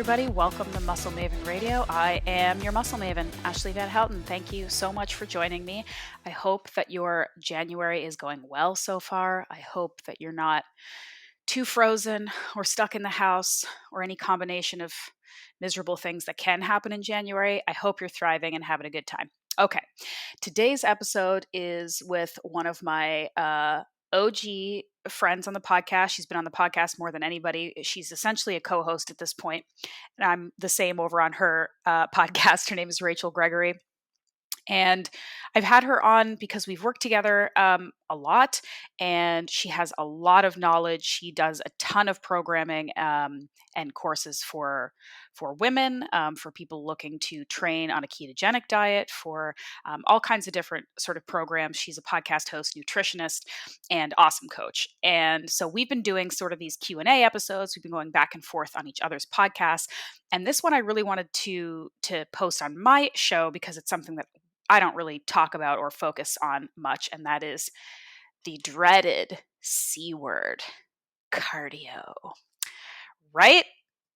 everybody. Welcome to Muscle Maven Radio. I am your Muscle Maven, Ashley Van Houten. Thank you so much for joining me. I hope that your January is going well so far. I hope that you're not too frozen or stuck in the house or any combination of miserable things that can happen in January. I hope you're thriving and having a good time. Okay, today's episode is with one of my OG friends on the podcast. She's been on the podcast more than anybody. She's essentially a co-host at this point, and I'm the same over on her podcast. Her name is Rachel Gregory. And I've had her on because we've worked together a lot, and she has a lot of knowledge. She does a ton of programming and courses for women, for people looking to train on a ketogenic diet, for all kinds of different sort of programs. She's a podcast host, nutritionist, and awesome coach. And so we've been doing sort of these Q&A episodes. We've been going back and forth on each other's podcasts. And this one I really wanted to post on my show because it's something that I don't really talk about or focus on much, and that is the dreaded C word, cardio, right?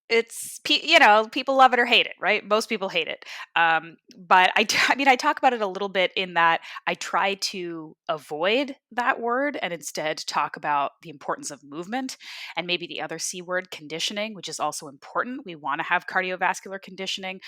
It's, people love it or hate it, right? Most people hate it. But I talk about it a little bit in that I try to avoid that word and instead talk about the importance of movement and maybe the other C word, conditioning, which is also important. We want to have cardiovascular conditioning.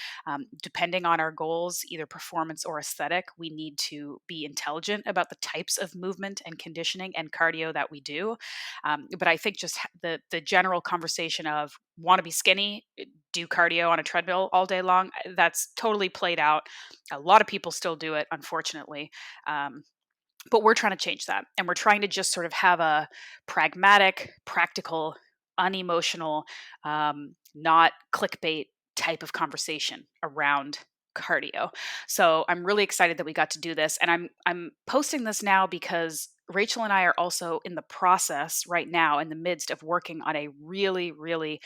Depending on our goals, either performance or aesthetic, we need to be intelligent about the types of movement and conditioning and cardio that we do. But I think just the general conversation of want to be skinny, do cardio on a treadmill all day long, that's totally played out. A lot of people still do it, unfortunately. But we're trying to change that. And we're trying to just sort of have a pragmatic, practical, unemotional, not clickbait type of conversation around cardio. So I'm really excited that we got to do this. And I'm posting this now because Rachel and I are also in the process right now, in the midst of working on a really, really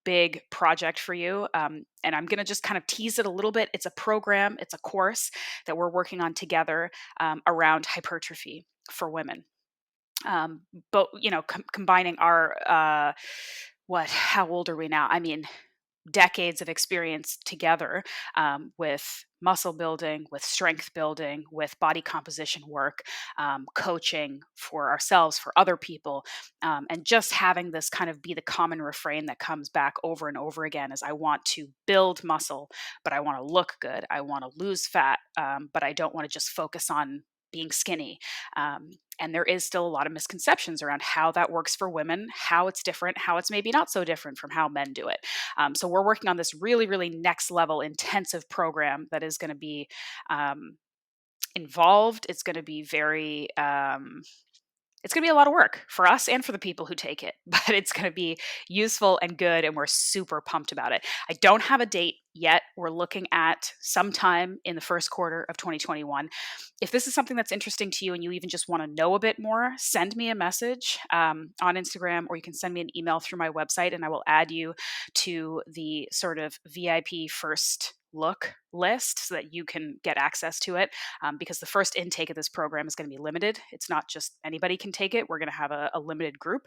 big project for you. And I'm going to just kind of tease it a little bit. It's a program, it's a course that we're working on together around hypertrophy for women. But, combining our, how old are we now? I mean, decades of experience together with muscle building, with strength building, with body composition work, coaching for ourselves, for other people, and just having this kind of be the common refrain that comes back over and over again is I want to build muscle, but I want to look good. I want to lose fat, but I don't want to just focus on being skinny. And there is still a lot of misconceptions around how that works for women, how it's different, how it's maybe not so different from how men do it. So we're working on this really, really next level intensive program that is going to be involved. It's going to be very, it's going to be a lot of work for us and for the people who take it, but it's going to be useful and good. And we're super pumped about it. I don't have a date yet. We're looking at sometime in the first quarter of 2021. If this is something that's interesting to you and you even just want to know a bit more, send me a message on Instagram, or you can send me an email through my website and I will add you to the sort of VIP first look list so that you can get access to it, because the first intake of this program is going to be limited. It's not just anybody can take it. We're going to have a limited group.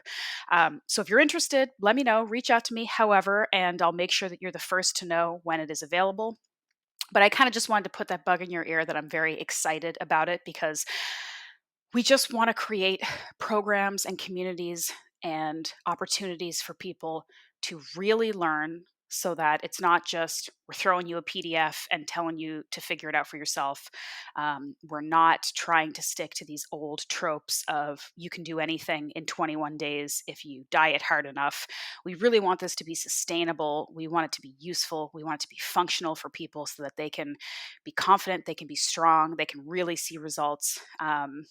So if you're interested, let me know, reach out to me, however, and I'll make sure that you're the first to know when it is available. But I kind of just wanted to put that bug in your ear that I'm very excited about it because we just want to create programs and communities and opportunities for people to really learn, so that it's not just we're throwing you a PDF and telling you to figure it out for yourself. We're not trying to stick to these old tropes of you can do anything in 21 days if you diet hard enough. We really want this to be sustainable. We want it to be useful. We want it to be functional for people so that they can be confident, they can be strong, they can really see results. And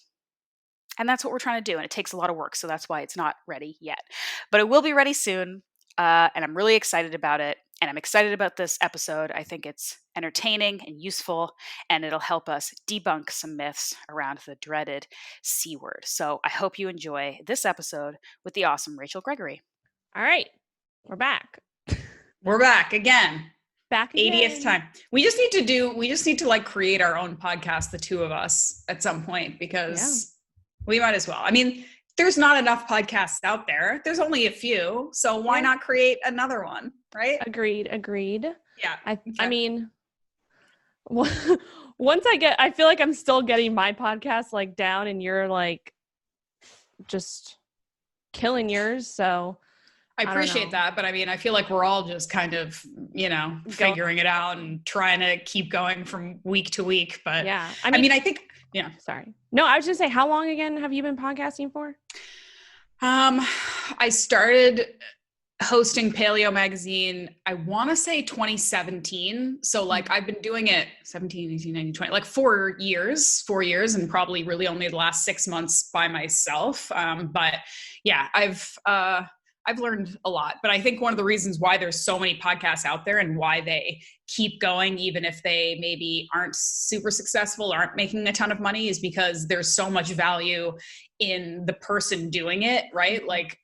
that's what we're trying to do. And it takes a lot of work. So that's why it's not ready yet. But it will be ready soon. And I'm really excited about it. And I'm excited about this episode. I think it's entertaining and useful, and it'll help us debunk some myths around the dreaded C word. So I hope you enjoy this episode with the awesome Rachel Gregory. All right. We're back. We're back again. Back again. 80th time. We just need to like create our own podcast, the two of us, at some point, because we might as well. I mean, there's not enough podcasts out there. There's only a few. So why not create another one? Right. Agreed. Yeah. I mean, once I feel like I'm still getting my podcast like down and you're like just killing yours. So I appreciate that. But I mean, I feel like we're all just kind of, figuring it out and trying to keep going from week to week. But yeah, I think, sorry. No, I was just say, how long again have you been podcasting for? I started hosting Paleo Magazine, I want to say 2017. So like I've been doing it 17, 18, 19, 20, like 4 years, and probably really only the last 6 months by myself. But yeah, I've learned a lot, but I think one of the reasons why there's so many podcasts out there and why they keep going, even if they maybe aren't super successful, aren't making a ton of money, is because there's so much value in the person doing it, right? Like,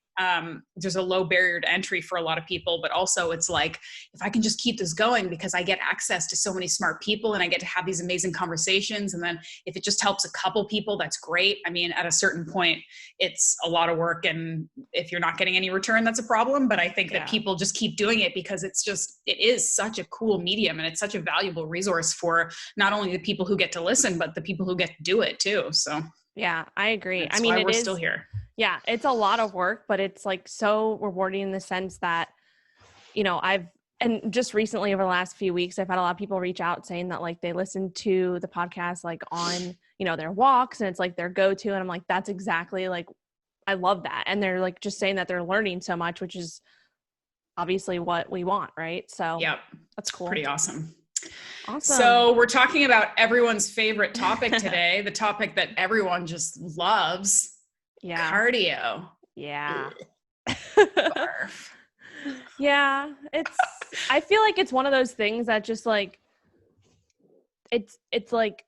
there's a low barrier to entry for a lot of people, but also it's like, if I can just keep this going because I get access to so many smart people and I get to have these amazing conversations. And then if it just helps a couple people, that's great. I mean, at a certain point, it's a lot of work. And if you're not getting any return, that's a problem. But I think that people just keep doing it because it is such a cool medium and it's such a valuable resource for not only the people who get to listen, but the people who get to do it too. So yeah, I agree. That's why we're still here. Yeah, it's a lot of work, but it's like so rewarding in the sense that, and just recently over the last few weeks, I've had a lot of people reach out saying that like they listen to the podcast like on, their walks and it's like their go-to. And I'm like, that's exactly like, I love that. And they're like just saying that they're learning so much, which is obviously what we want. Right. So yep, that's cool. Pretty awesome. Awesome. So we're talking about everyone's favorite topic today, the topic that everyone just loves. Yeah. Cardio. Yeah. Barf. Yeah. I feel like it's one of those things that just like, it's like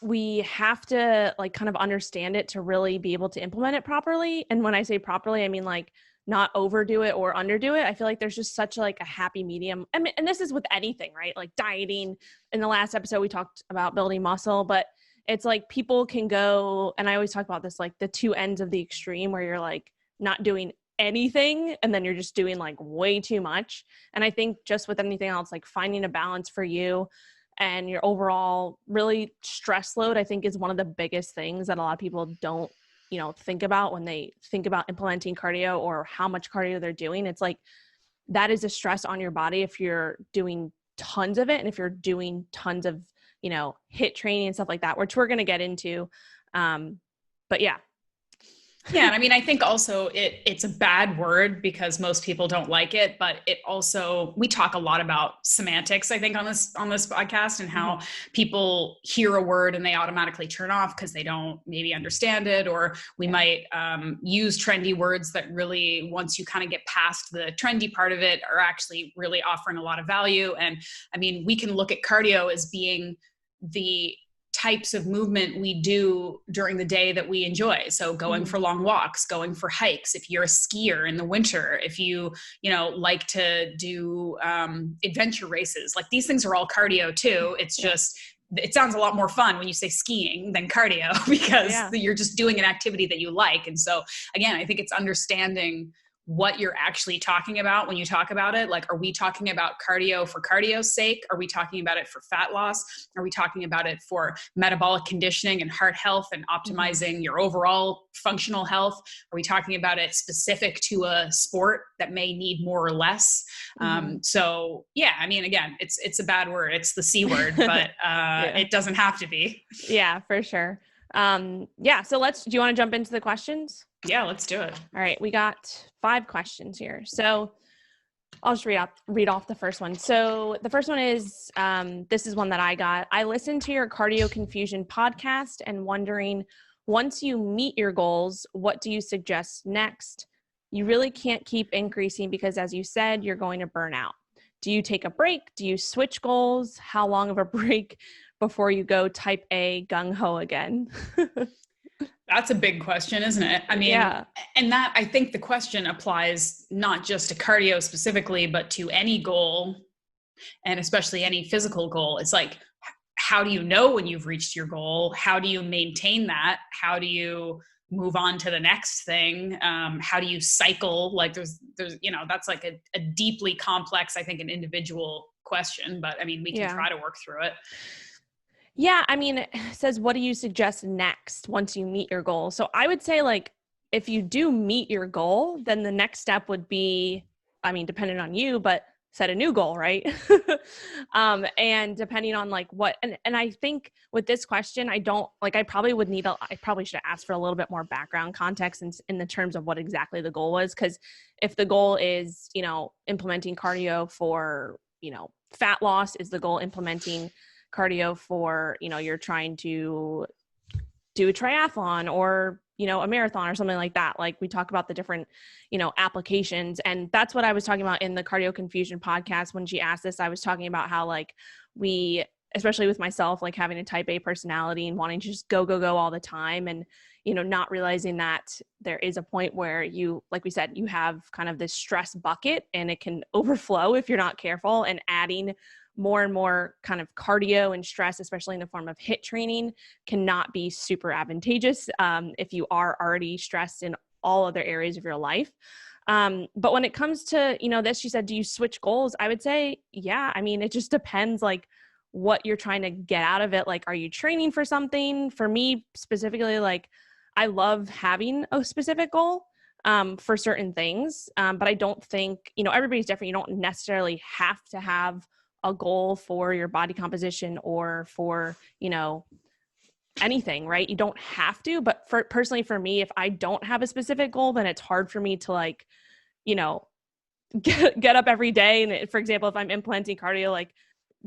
we have to like kind of understand it to really be able to implement it properly. And when I say properly, I mean like not overdo it or underdo it. I feel like there's just such like a happy medium. I mean, and this is with anything, right? Like dieting. In the last episode, we talked about building muscle, but it's like people can go, and I always talk about this, like the two ends of the extreme where you're like not doing anything and then you're just doing like way too much. And I think just with anything else, like finding a balance for you and your overall really stress load, I think is one of the biggest things that a lot of people don't, think about when they think about implementing cardio or how much cardio they're doing. It's like, that is a stress on your body if you're doing tons of it. And if you're doing tons of HIIT training and stuff like that, which we're going to get into. But yeah. Yeah. And I mean, I think also it's a bad word because most people don't like it, but it also, we talk a lot about semantics, I think on this podcast, and how people hear a word and they automatically turn off because they don't maybe understand it, or we might use trendy words that really, once you kind of get past the trendy part of it, are actually really offering a lot of value. And I mean, we can look at cardio as being the types of movement we do during the day that we enjoy. So going for long walks, going for hikes, if you're a skier in the winter, if you like to do adventure races, like these things are all cardio too. It's just, it sounds a lot more fun when you say skiing than cardio because you're just doing an activity that you like. And so again, I think it's understanding what you're actually talking about when you talk about it. Like, are we talking about cardio for cardio's sake? Are we talking about it for fat loss? Are we talking about it for metabolic conditioning and heart health and optimizing your overall functional health? Are we talking about it specific to a sport that may need more or less? So yeah, I mean, again, it's a bad word. It's the C word, but it doesn't have to be. Yeah, for sure. So do you want to jump into the questions? Yeah, let's do it. All right. We got 5 questions here. So I'll just read off the first one. So the first one is, this is one that I got. I listened to your Cardio Confusion podcast and wondering, once you meet your goals, what do you suggest next? You really can't keep increasing because, as you said, you're going to burn out. Do you take a break? Do you switch goals? How long of a break before you go type A gung-ho again? That's a big question, isn't it? I mean, and that, I think the question applies not just to cardio specifically, but to any goal, and especially any physical goal. It's like, how do you know when you've reached your goal? How do you maintain that? How do you move on to the next thing? How do you cycle? Like there's, that's like a deeply complex, I think, an individual question, but I mean, we can try to work through it. Yeah. I mean, it says, what do you suggest next once you meet your goal? So I would say, like, if you do meet your goal, then the next step would be, I mean, depending on you, but set a new goal, right? And depending on like what, and I think with this question, I probably should ask for a little bit more background context in the terms of what exactly the goal was. Cause if the goal is, implementing cardio for, fat loss, is the goal implementing cardio for, you're trying to do a triathlon or, a marathon or something like that. Like we talk about the different, applications. And that's what I was talking about in the Cardio Confusion podcast. When she asked this, I was talking about how like especially with myself, like having a type A personality and wanting to just go all the time. And, not realizing that there is a point where you, like we said, you have kind of this stress bucket and it can overflow if you're not careful, and adding more and more kind of cardio and stress, especially in the form of HIIT training, cannot be super advantageous if you are already stressed in all other areas of your life. But when it comes to, this, she said, do you switch goals? I would say, yeah. I mean, it just depends like what you're trying to get out of it. Like, are you training for something? For me specifically, like I love having a specific goal for certain things. But I don't think, everybody's different. You don't necessarily have to have a goal for your body composition or for, anything, right? You don't have to, but personally for me, if I don't have a specific goal, then it's hard for me to like, get up every day. And for example, if I'm implementing cardio, like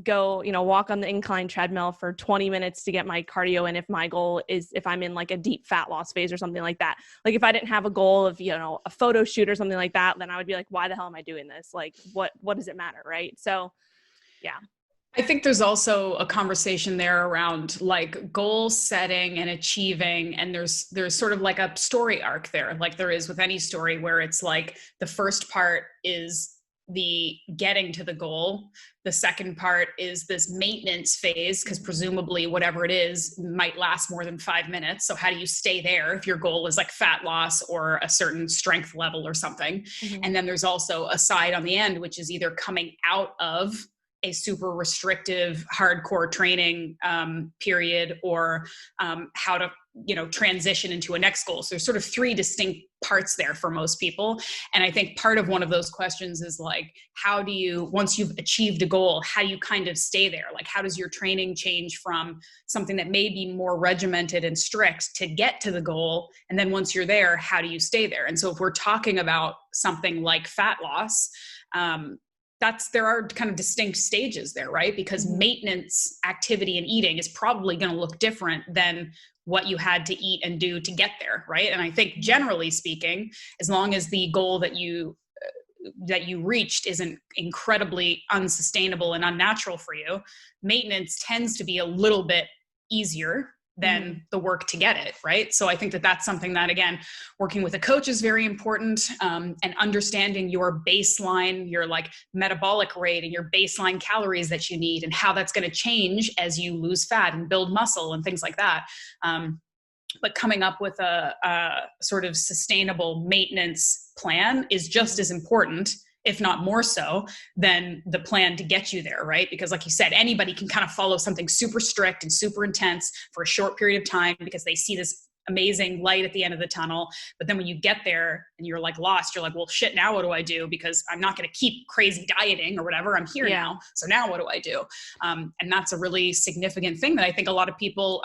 go, walk on the incline treadmill for 20 minutes to get my cardio. And if my goal is, if I'm in like a deep fat loss phase or something like that, like if I didn't have a goal of, a photo shoot or something like that, then I would be like, why the hell am I doing this? Like, what does it matter? Right. So yeah. I think there's also a conversation there around like goal setting and achieving. And there's sort of like a story arc there, like there is with any story, where it's like the first part is the getting to the goal. The second part is this maintenance phase, because presumably whatever it is might last more than 5 minutes. So how do you stay there if your goal is like fat loss or a certain strength level or something? Mm-hmm. And then there's also a side on the end, which is either coming out of a super restrictive hardcore training period, or how to transition into a next goal. So there's sort of 3 distinct parts there for most people. And I think part of one of those questions is like, how do you, once you've achieved a goal, how do you kind of stay there? Like, how does your training change from something that may be more regimented and strict to get to the goal? And then once you're there, how do you stay there? And so if we're talking about something like fat loss, there are kind of distinct stages there, right? Because maintenance activity and eating is probably going to look different than what you had to eat and do to get there, right? And I think generally speaking, as long as the goal that you reached isn't incredibly unsustainable and unnatural for you, maintenance tends to be a little bit easier than the work to get it, right? So I think that that's something that, again, working with a coach is very important, and understanding your baseline, your like metabolic rate and your baseline calories that you need and how that's going to change as you lose fat and build muscle and things like that. But coming up with a sort of sustainable maintenance plan is just as important, if not more so, than the plan to get you there, right? Because like you said, anybody can kind of follow something super strict and super intense for a short period of time because they see this amazing light at the end of the tunnel. But then when you get there and you're like lost, you're like, well, shit, now what do I do? Because I'm not going to keep crazy dieting or whatever. I'm here now. So now what do I do? And that's a really significant thing that I think a lot of people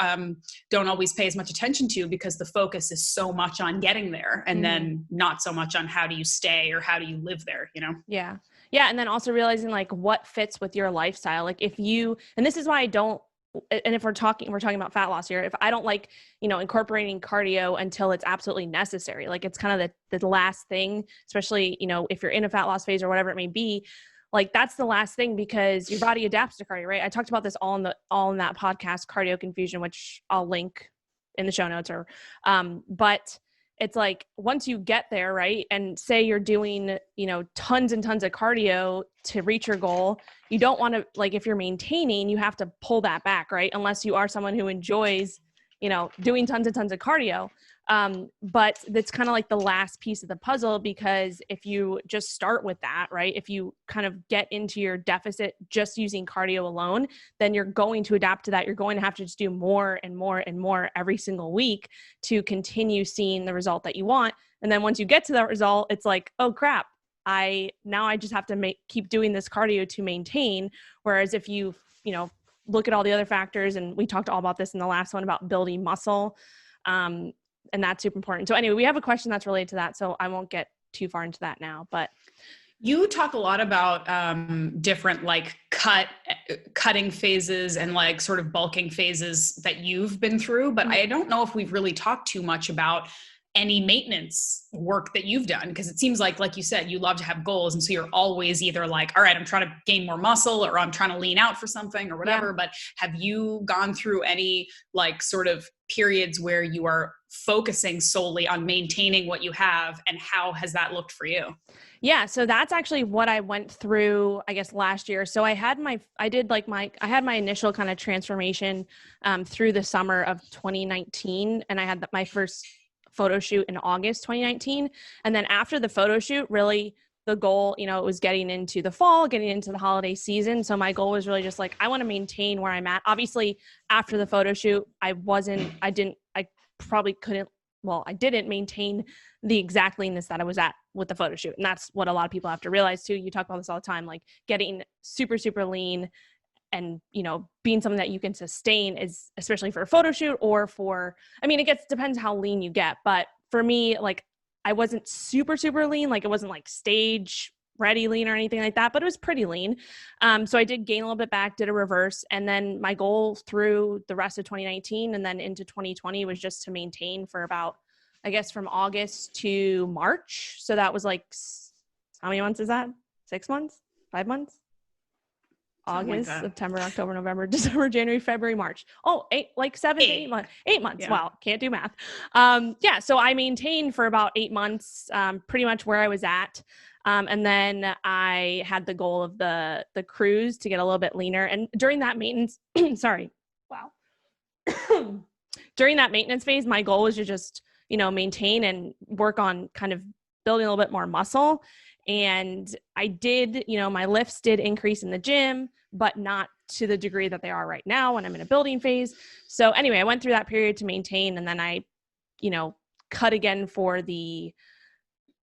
don't always pay as much attention to, because the focus is so much on getting there and then not so much on how do you stay or how do you live there, Yeah. Yeah. And then also realizing like what fits with your lifestyle. Like if you, and this is why I don't, and if we're talking about fat loss here, if I don't like, incorporating cardio until it's absolutely necessary, like it's kind of the last thing, especially, if you're in a fat loss phase or whatever it may be, like that's the last thing, because your body adapts to cardio, right? I talked about this all in that podcast, Cardio Confusion, which I'll link in the show notes, or, but it's like, once you get there, right, and say you're doing, tons and tons of cardio to reach your goal, you don't want to, like, if you're maintaining, you have to pull that back, right? Unless you are someone who enjoys, doing tons and tons of cardio. But that's kind of like the last piece of the puzzle, because if you just start with that, right, if you kind of get into your deficit just using cardio alone, then you're going to adapt to that. You're going to have to just do more and more and more every single week to continue seeing the result that you want. And then once you get to that result, it's like, oh crap, I just have to keep doing this cardio to maintain. Whereas if you look at all the other factors, and we talked all about this in the last one about building muscle, and that's super important. So anyway, we have a question that's related to that, so I won't get too far into that now. But you talk a lot about different like cutting phases and like sort of bulking phases that you've been through, but I don't know if we've really talked too much about any maintenance work that you've done, because it seems like you said, you love to have goals, and so you're always either like, all right, I'm trying to gain more muscle, or I'm trying to lean out for something or whatever. Yeah. But have you gone through any like sort of periods where you are focusing solely on maintaining what you have, and how has that looked for you? Yeah, so that's actually what I went through, I guess, last year. So I had my initial kind of transformation through the summer of 2019, and I had my first photo shoot in August 2019. And then after the photo shoot, really the goal, it was getting into the fall, getting into the holiday season. So my goal was really just like, I want to maintain where I'm at. Obviously, after the photo shoot, I didn't maintain the exact leanness that I was at with the photo shoot. And that's what a lot of people have to realize too. You talk about this all the time, like getting super, super lean and, being something that you can sustain is, especially for a photo shoot or depends how lean you get. But for me, like I wasn't super, super lean. Like it wasn't like stage ready lean or anything like that, but it was pretty lean. So I did gain a little bit back, did a reverse. And then my goal through the rest of 2019 and then into 2020 was just to maintain for about, I guess, from August to March. So that was like, how many months is that? 6 months? 5 months? August, like September, October, November, December, January, February, March. Oh, 8 months. 8 months. Yeah. Wow. Can't do math. So I maintained for about 8 months, pretty much where I was at. And then I had the goal of the cruise to get a little bit leaner. And during that maintenance, during that maintenance phase, my goal was to just, maintain and work on kind of building a little bit more muscle. And I did, my lifts did increase in the gym, but not to the degree that they are right now when I'm in a building phase. So anyway, I went through that period to maintain, and then I, cut again for the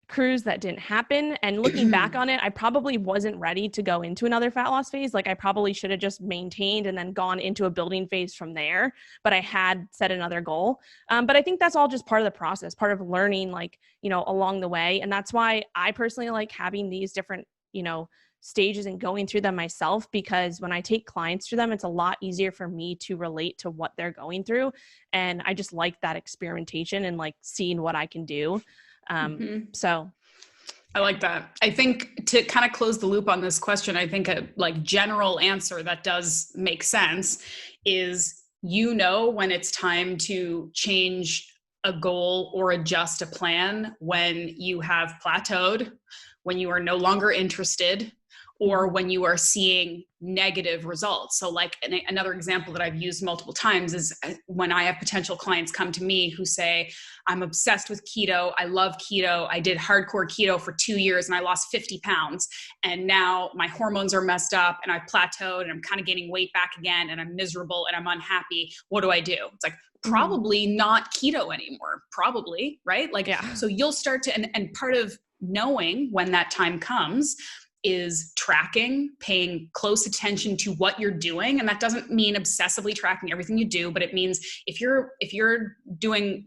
cruise that didn't happen. And looking back on it, I probably wasn't ready to go into another fat loss phase. Like I probably should have just maintained and then gone into a building phase from there, but I had set another goal. But I think that's all just part of the process, part of learning, like, along the way. And that's why I personally like having these different, stages and going through them myself, because when I take clients through them, it's a lot easier for me to relate to what they're going through. And I just like that experimentation and like seeing what I can do. So I like that. I think to kind of close the loop on this question, I think a like general answer that does make sense is, when it's time to change a goal or adjust a plan when you have plateaued, when you are no longer interested, or when you are seeing negative results. So like another example that I've used multiple times is when I have potential clients come to me who say, I'm obsessed with keto. I love keto. I did hardcore keto for 2 years and I lost 50 pounds. And now my hormones are messed up and I've plateaued and I'm kind of gaining weight back again and I'm miserable and I'm unhappy. What do I do? It's like, probably not keto anymore. Probably, right? Like, yeah. So you'll start to, and part of knowing when that time comes is tracking, paying close attention to what you're doing. And that doesn't mean obsessively tracking everything you do, but it means if you're doing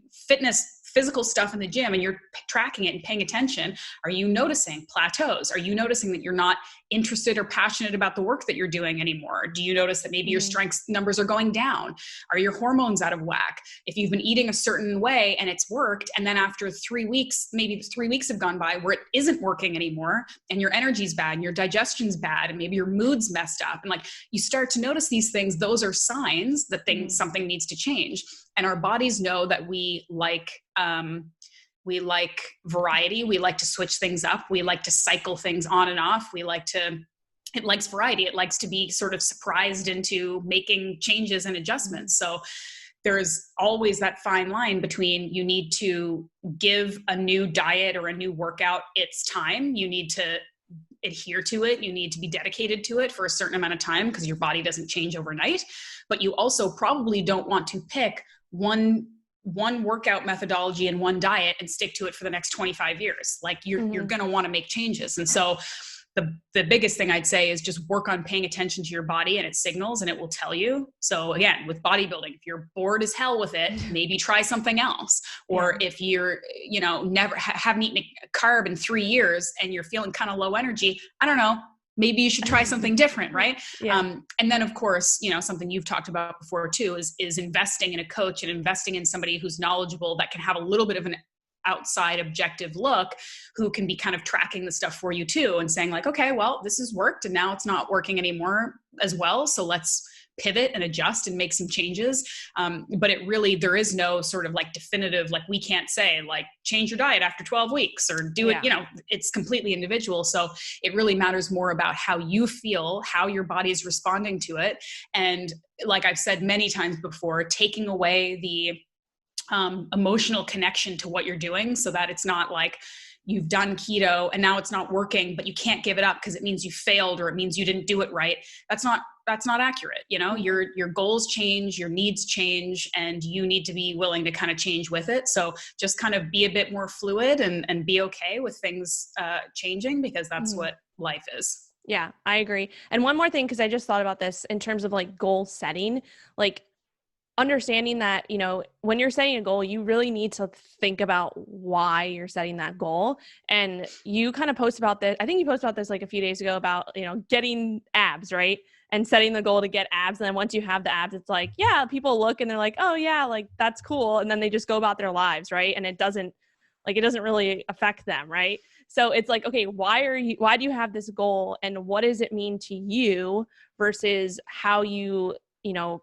physical stuff in the gym and you're tracking it and paying attention, are you noticing plateaus? Are you noticing that you're not interested or passionate about the work that you're doing anymore? Do you notice that maybe your strength numbers are going down? Are your hormones out of whack? If you've been eating a certain way and it's worked, and then after 3 weeks, maybe 3 weeks have gone by where it isn't working anymore and your energy's bad and your digestion's bad and maybe your mood's messed up, and like you start to notice these things, those are signs that something needs to change. And our bodies know that we like variety. We like to switch things up. We like to cycle things on and off. It likes variety. It likes to be sort of surprised into making changes and adjustments. So there's always that fine line between you need to give a new diet or a new workout its time. You need to adhere to it. You need to be dedicated to it for a certain amount of time because your body doesn't change overnight. But you also probably don't want to pick one workout methodology and one diet and stick to it for the next 25 years. Like you're going to want to make changes. And so the biggest thing I'd say is just work on paying attention to your body and its signals, and it will tell you. So again, with bodybuilding, if you're bored as hell with it, maybe try something else. Or if you're, never haven't eaten a carb in 3 years and you're feeling kind of low energy, I don't know, maybe you should try something different. Right. And then of course, something you've talked about before too, is investing in a coach and investing in somebody who's knowledgeable that can have a little bit of an outside objective look, who can be kind of tracking the stuff for you too and saying like, okay, well, this has worked and now it's not working anymore as well. So let's pivot and adjust and make some changes. But there is no sort of like definitive, like we can't say like change your diet after 12 weeks or do it, it's completely individual. So it really matters more about how you feel, how your body is responding to it. And like I've said many times before, taking away the emotional connection to what you're doing, so that it's not like you've done keto and now it's not working, but you can't give it up because it means you failed or it means you didn't do it right. That's not accurate. Your goals change, your needs change, and you need to be willing to kind of change with it. So just kind of be a bit more fluid and be okay with things changing, because that's what life is. Yeah, I agree. And one more thing, because I just thought about this in terms of like goal setting, like understanding that, when you're setting a goal, you really need to think about why you're setting that goal. And you kind of post about this. I think you posted about this like a few days ago about, getting abs, right? And setting the goal to get abs. And then once you have the abs, it's like, yeah, people look and they're like, oh yeah, like that's cool. And then they just go about their lives. Right. And it doesn't really affect them. Right. So it's like, okay, why do you have this goal and what does it mean to you versus how you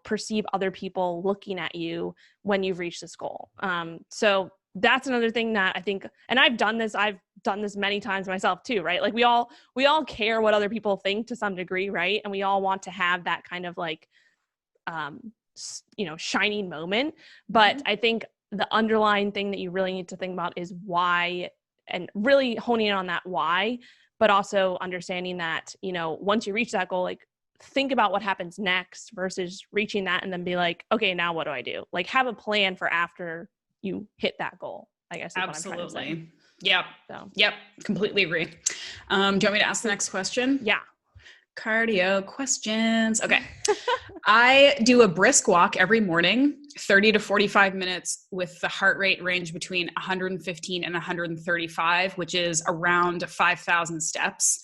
perceive other people looking at you when you've reached this goal. So that's another thing that I think, and I've done this many times myself too, right? Like we all care what other people think to some degree, right? And we all want to have that kind of like, shining moment. But I think the underlying thing that you really need to think about is why, and really honing in on that why, but also understanding that, once you reach that goal, like, think about what happens next versus reaching that and then be like, okay, now what do I do? Like have a plan for after you hit that goal, I guess. Absolutely. Yep. So. Yep. Completely agree. Do you want me to ask the next question? Yeah. Cardio questions. Okay. I do a brisk walk every morning, 30 to 45 minutes with the heart rate range between 115 and 135, which is around 5,000 steps.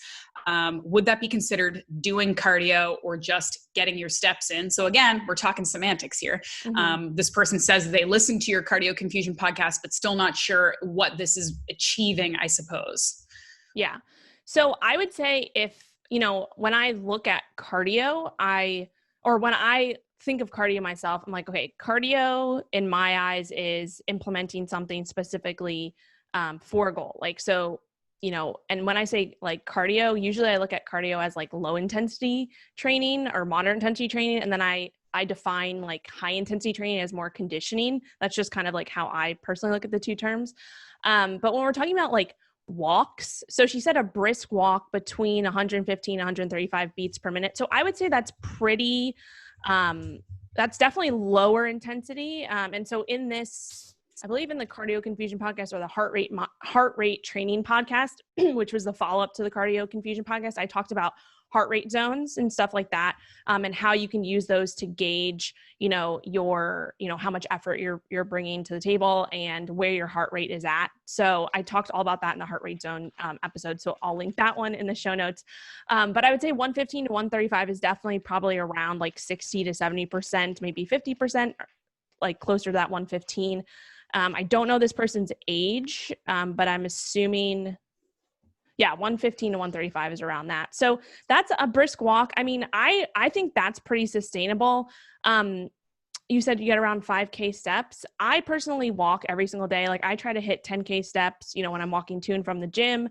Would that be considered doing cardio or just getting your steps in? So again, we're talking semantics here. This person says they listen to your Cardio Confusion podcast, but still not sure what this is achieving, I suppose. Yeah. So I would say if, when I look at cardio, when I think of cardio myself, I'm like, okay, cardio in my eyes is implementing something specifically for a goal. Like, so, and when I say like cardio, usually I look at cardio as like low intensity training or moderate intensity training. And then I define like high intensity training as more conditioning. That's just kind of like how I personally look at the two terms. But when we're talking about like walks, so she said a brisk walk between 115 and 135 beats per minute. So I would say that's pretty, that's definitely lower intensity. And so in this, I believe in the Cardio Confusion podcast or the heart rate training podcast, which was the follow-up to the Cardio Confusion podcast, I talked about heart rate zones and stuff like that, and how you can use those to gauge, your, how much effort you're bringing to the table and where your heart rate is at. So I talked all about that in the heart rate zone episode. So I'll link that one in the show notes. But I would say 115 to 135 is definitely probably around like 60 to 70%, maybe 50%, like closer to that 115. I don't know this person's age, but I'm assuming, 115 to 135 is around that. So that's a brisk walk. I mean, I think that's pretty sustainable. You said you get around 5K steps. I personally walk every single day. Like I try to hit 10K steps, when I'm walking to and from the gym.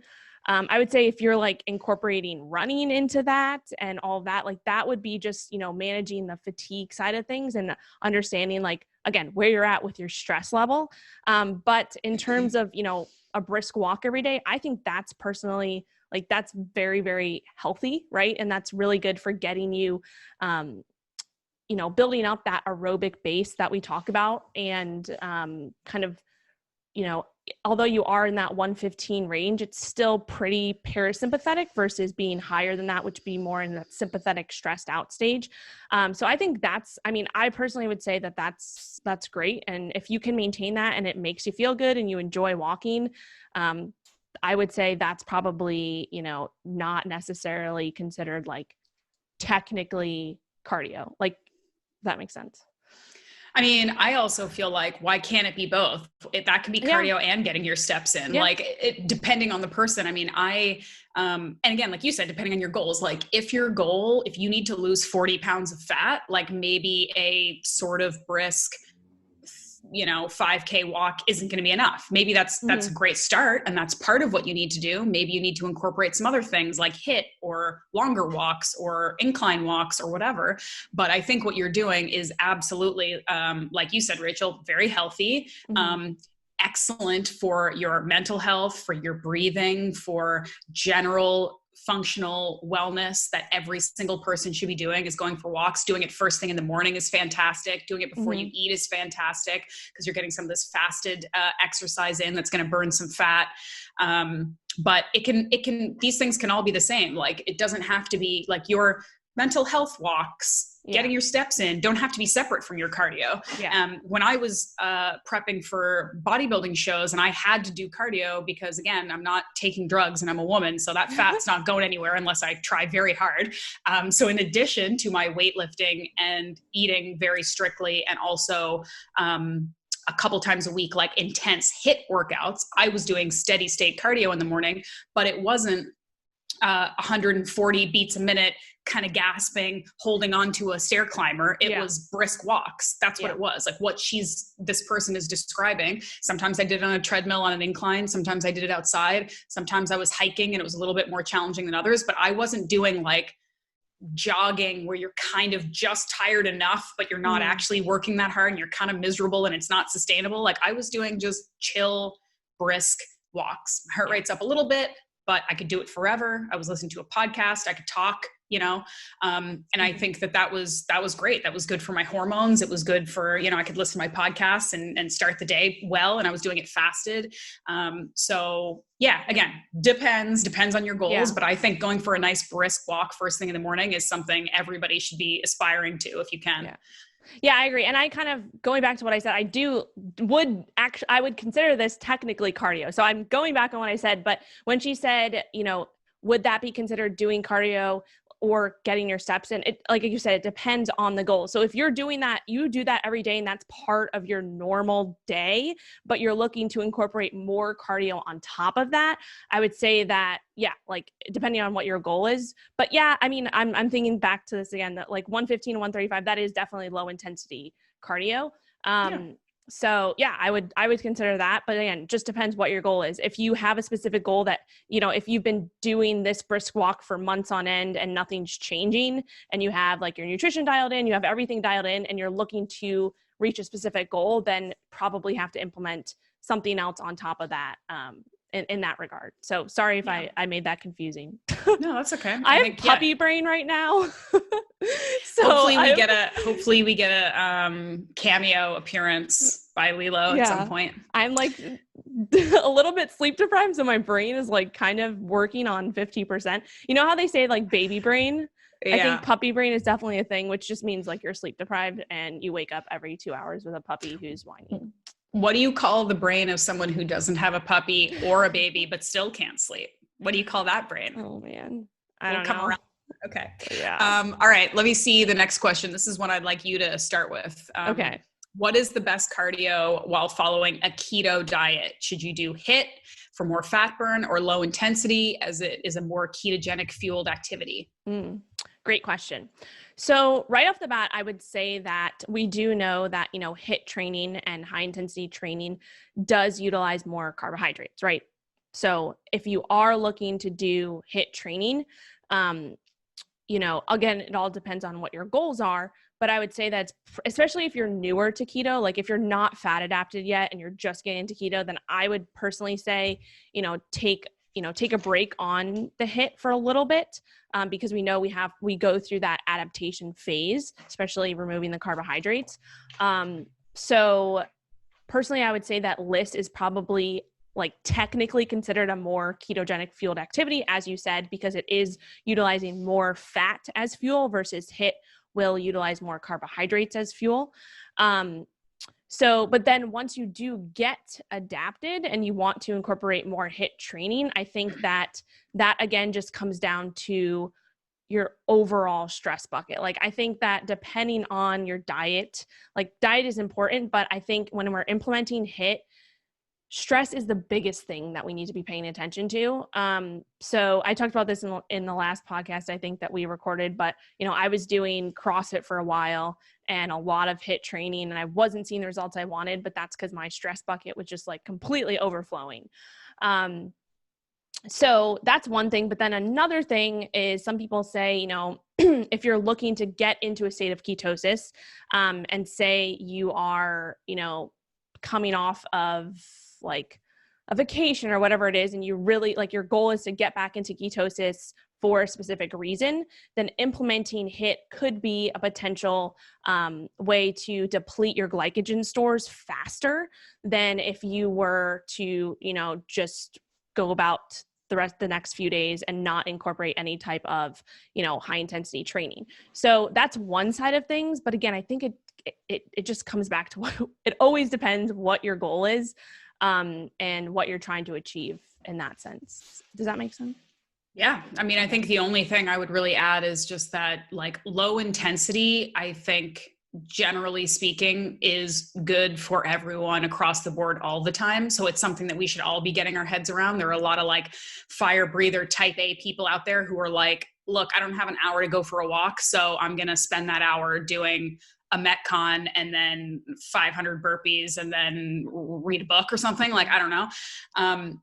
I would say if you're like incorporating running into that and all of that, like that would be just, you know, managing the fatigue side of things and understanding like, again, where you're at with your stress level. But in terms of, you know, a brisk walk every day, I think that's personally like, that's very, very healthy. Right. And that's really good for getting you, you know, building up that aerobic base that we talk about and kind of, you know, although you are in that 115 range, it's still pretty parasympathetic versus being higher than that, which would be more in that sympathetic stressed out stage. So I think that's, I mean, I personally would say that that's great. And if you can maintain that and it makes you feel good and you enjoy walking, I would say that's probably, you know, not necessarily considered like technically cardio. Like, that makes sense. I mean, I also feel like, why can't it be both? That can be cardio and getting your steps in, like depending on the person. I mean, and again, like you said, depending on your goals, like if you need to lose 40 pounds of fat, like maybe a sort of brisk, you know, 5K walk isn't going to be enough. Maybe that's a great start. And that's part of what you need to do. Maybe you need to incorporate some other things like HIIT or longer walks or incline walks or whatever. But I think what you're doing is absolutely, like you said, Rachel, very healthy, excellent for your mental health, for your breathing, for general functional wellness that every single person should be doing is going for walks. Doing it first thing in the morning is fantastic. Doing it before you eat is fantastic because you're getting some of this fasted exercise in that's going to burn some fat. But these things can all be the same. Like it doesn't have to be like your mental health walks, getting your steps in don't have to be separate from your cardio. When I was prepping for bodybuilding shows and I had to do cardio because again, I'm not taking drugs and I'm a woman. So that fat's not going anywhere unless I try very hard. So in addition to my weightlifting and eating very strictly and also a couple times a week, like intense HIIT workouts, I was doing steady state cardio in the morning, but it wasn't 140 beats a minute, kind of gasping, holding on to a stair climber. It was brisk walks. That's what it was. Like what this person is describing. Sometimes I did it on a treadmill on an incline. Sometimes I did it outside. Sometimes I was hiking and it was a little bit more challenging than others, but I wasn't doing like jogging where you're kind of just tired enough, but you're not actually working that hard and you're kind of miserable and it's not sustainable. Like I was doing just chill, brisk walks. My heart rate's up a little bit, but I could do it forever. I was listening to a podcast. I could talk, you know? And I think that was great. That was good for my hormones. It was good for, you know, I could listen to my podcasts and start the day well. And I was doing it fasted. So yeah, again, depends on your goals, but I think going for a nice brisk walk first thing in the morning is something everybody should be aspiring to if you can. Yeah, I agree. And I kind of, going back to what I said, I would consider this technically cardio. So I'm going back on what I said, but when she said, you know, would that be considered doing cardio or getting your steps in? It, like you said, it depends on the goal. So if you're doing that, you do that every day and that's part of your normal day, but you're looking to incorporate more cardio on top of that, I would say that, yeah, like depending on what your goal is. But yeah, I mean, I'm thinking back to this again, that like 115 to 135, that is definitely low intensity cardio. So yeah, I would consider that, but again, just depends what your goal is. If you have a specific goal that, you know, if you've been doing this brisk walk for months on end and nothing's changing and you have like your nutrition dialed in, you have everything dialed in and you're looking to reach a specific goal, then probably have to implement something else on top of that, in that regard. So sorry if I made that confusing. No, that's okay. I have puppy brain right now. So hopefully we get a cameo appearance by Lilo at some point. I'm like a little bit sleep deprived, so my brain is like kind of working on 50%. You know how they say like baby brain? I think puppy brain is definitely a thing, which just means like you're sleep deprived and you wake up every 2 hours with a puppy who's whining. What do you call the brain of someone who doesn't have a puppy or a baby but still can't sleep? What do you call that brain? Oh man, I don't know. Okay. Yeah. All right. Let me see the next question. This is one I'd like you to start with. Okay. What is the best cardio while following a keto diet? Should you do HIIT for more fat burn or low intensity as it is a more ketogenic fueled activity? Great question. So right off the bat, I would say that we do know that, you know, HIIT training and high intensity training does utilize more carbohydrates, right? So if you are looking to do HIIT training, you know, again, it all depends on what your goals are, but I would say that especially if you're newer to keto, like if you're not fat adapted yet and you're just getting into keto, then I would personally say, take a break on the HIIT for a little bit, because we know we go through that adaptation phase, especially removing the carbohydrates. So personally, I would say that LIST is probably like technically considered a more ketogenic fueled activity, as you said, because it is utilizing more fat as fuel versus HIIT will utilize more carbohydrates as fuel. But then once you do get adapted and you want to incorporate more HIIT training, I think that again just comes down to your overall stress bucket. Like, I think that depending on your diet, like diet is important, but I think when we're implementing HIIT, stress is the biggest thing that we need to be paying attention to. So I talked about this in the last podcast, I think that we recorded, but I was doing CrossFit for a while and a lot of HIIT training, and I wasn't seeing the results I wanted, but that's because my stress bucket was just like completely overflowing. So that's one thing. But then another thing is some people say, if you're looking to get into a state of ketosis, and say you are, coming off of like a vacation or whatever it is, and you really like your goal is to get back into ketosis for a specific reason, then implementing HIIT could be a potential way to deplete your glycogen stores faster than if you were to, just go about the next few days and not incorporate any type of, high intensity training. So that's one side of things. But again, I think it just comes back to it always depends what your goal is, and what you're trying to achieve in that sense. Does that make sense? Yeah. I mean, I think the only thing I would really add is just that like low intensity, I think generally speaking is good for everyone across the board all the time. So it's something that we should all be getting our heads around. There are a lot of like fire breather type A people out there who are like, look, I don't have an hour to go for a walk, so I'm going to spend that hour doing a Metcon and then 500 burpees and then read a book or something. Like, I don't know.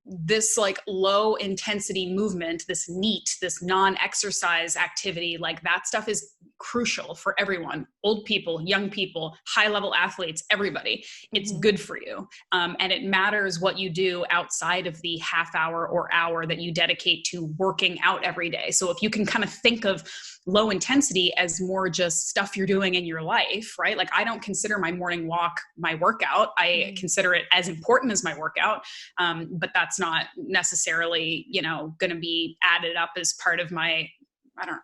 This like low intensity movement, this NEAT, this non-exercise activity, like that stuff is crucial for everyone, old people, young people, high level athletes, everybody. It's good for you. And it matters what you do outside of the half hour or hour that you dedicate to working out every day. So if you can kind of think of low intensity as more just stuff you're doing in your life, right? Like I don't consider my morning walk my workout. I consider it as important as my workout. But that's not necessarily, going to be added up as part of my,